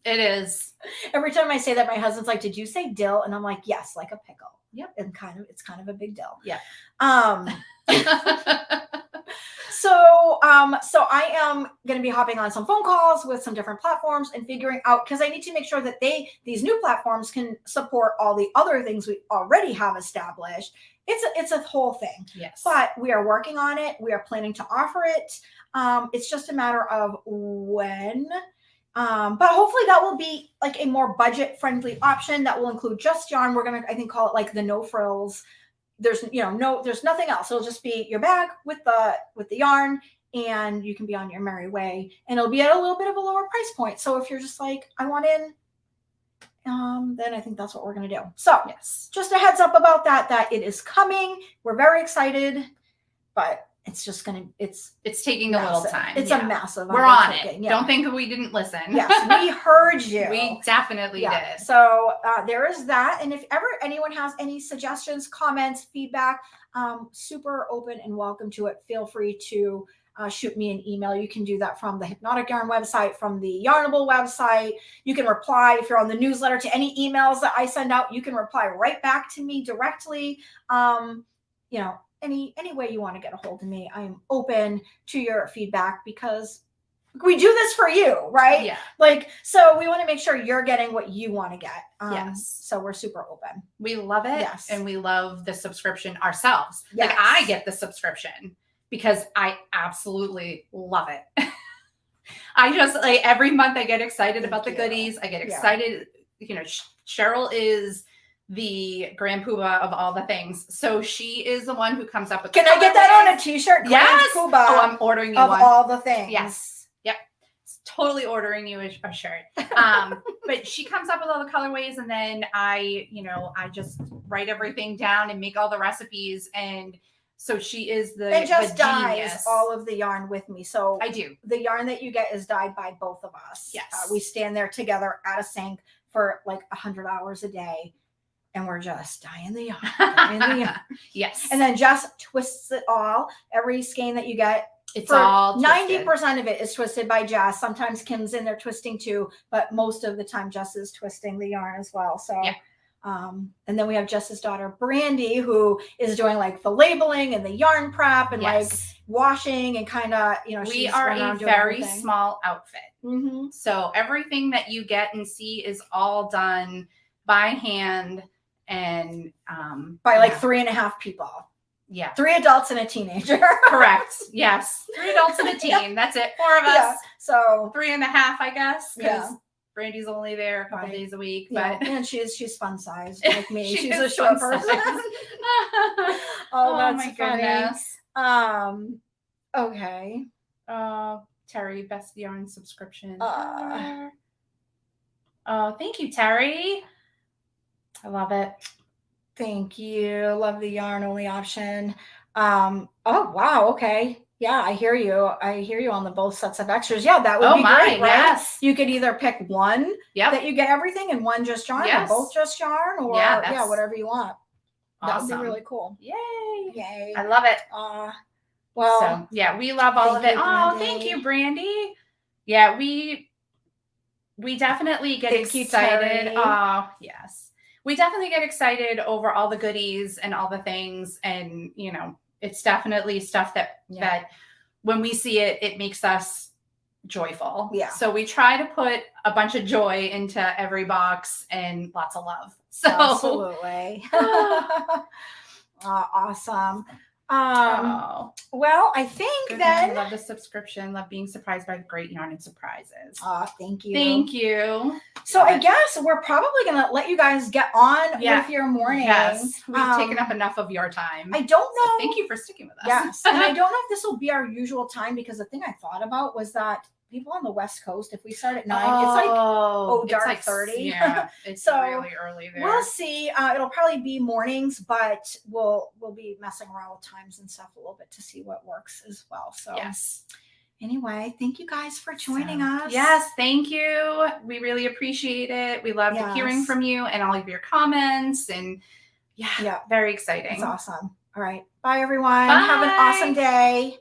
It is. Every time I say that, my husband's like, "Did you say dill?" And I'm like, "Yes, like a pickle." Yep. And it's kind of a big deal. Yeah. So I am going to be hopping on some phone calls with some different platforms and figuring out, because I need to make sure that these new platforms can support all the other things we already have established. It's a whole thing. Yes. But we are working on it. We are planning to offer it. It's just a matter of when. But hopefully that will be like a more budget-friendly option that will include just yarn. We're going to, I think, call it like the no frills. There's nothing else. It'll just be your bag with the yarn, and you can be on your merry way, and it'll be at a little bit of a lower price point. So if you're just like, I want in, then I think that's what we're going to do. So yes, just a heads up about that it is coming. We're very excited, but it's just it's taking a little time. It's a massive. We're on it. Yeah. Don't think that we didn't listen. Yes, we heard you. We definitely did. So there is that. And if ever anyone has any suggestions, comments, feedback, super open and welcome to it. Feel free to shoot me an email. You can do that from the Hypnotic Yarn website, from the Yarnable website. You can reply if you're on the newsletter to any emails that I send out. You can reply right back to me directly. You know, any way you want to get a hold of me, I am open to your feedback because we do this for you, right? Yeah. Like, so we want to make sure you're getting what you want to get. Yes. So we're super open. We love it. Yes. And we love the subscription ourselves. Yes. Like I get the subscription because I absolutely love it. I just like every month I get excited about the goodies. I get excited. You know, Cheryl is the grand poobah of all the things. So she is the one who comes up with Can I get that on a t-shirt? Yes. Grand poobah Oh, I'm ordering you of one. all the things. Yes. Yep. Totally ordering you a shirt. But she comes up with all the colorways and then I just write everything down and make all the recipes. And so she is It just the dyes genius. all of the yarn with me. So I do. The yarn that you get is dyed by both of us. Yes. We stand there together at a sink for like 100 hours a day. And we're just dyeing the yarn. Yes. And then Jess twists it all. Every skein that you get, it's all 90% of it is twisted by Jess. Sometimes Kim's in there twisting too, but most of the time Jess is twisting the yarn as well. So, yeah. And then we have Jess's daughter Brandy, who is doing like the labeling and the yarn prep and like washing and kind of, we are a very small outfit. Mm-hmm. So everything that you get and see is all done by hand and by like 3.5 people. Yeah. 3 adults and a teenager. Correct. Yes. 3 adults and a teen. That's it. 4 of us. Yeah. So 3.5, I guess. Because Brandy's only there a couple days a week. But and she's fun sized like me. she's a is short fun person. Oh, that's my funny. goodness. Okay. Terry, best yarn subscription. Thank you, Terry. I love it. Thank you. Love the yarn only option. Oh wow. Okay. Yeah, I hear you. On the both sets of extras. Yeah, that would be great, right? Yes. You could either pick one that you get everything and one just yarn, or both just yarn, or whatever you want. Awesome. That would be really cool. Yay. I love it. Well, so, yeah, we love all of it. Thank you, Brandy. Yeah, we definitely get excited. Oh, yes. We definitely get excited over all the goodies and all the things. And, it's definitely stuff that when we see it, it makes us joyful. Yeah. So we try to put a bunch of joy into every box and lots of love. So absolutely. Awesome. Well, I think I love the subscription. Love being surprised by great yarn and surprises. Thank you. Thank you. So I guess we're probably gonna let you guys get on with your morning. Yes, we've taken up enough of your time. I don't know. So thank you for sticking with us. Yes, and I don't know if this will be our usual time because the thing I thought about was that people on the West Coast, if we start at 9, it's like dark 30. Yeah, it's so really early there. We'll see. It'll probably be mornings, but we'll be messing around with times and stuff a little bit to see what works as well. So yes. Anyway, thank you guys for joining us. Yes, thank you. We really appreciate it. We loved hearing from you and all of your comments. And very exciting. It's awesome. All right. Bye, everyone. Bye. Have an awesome day.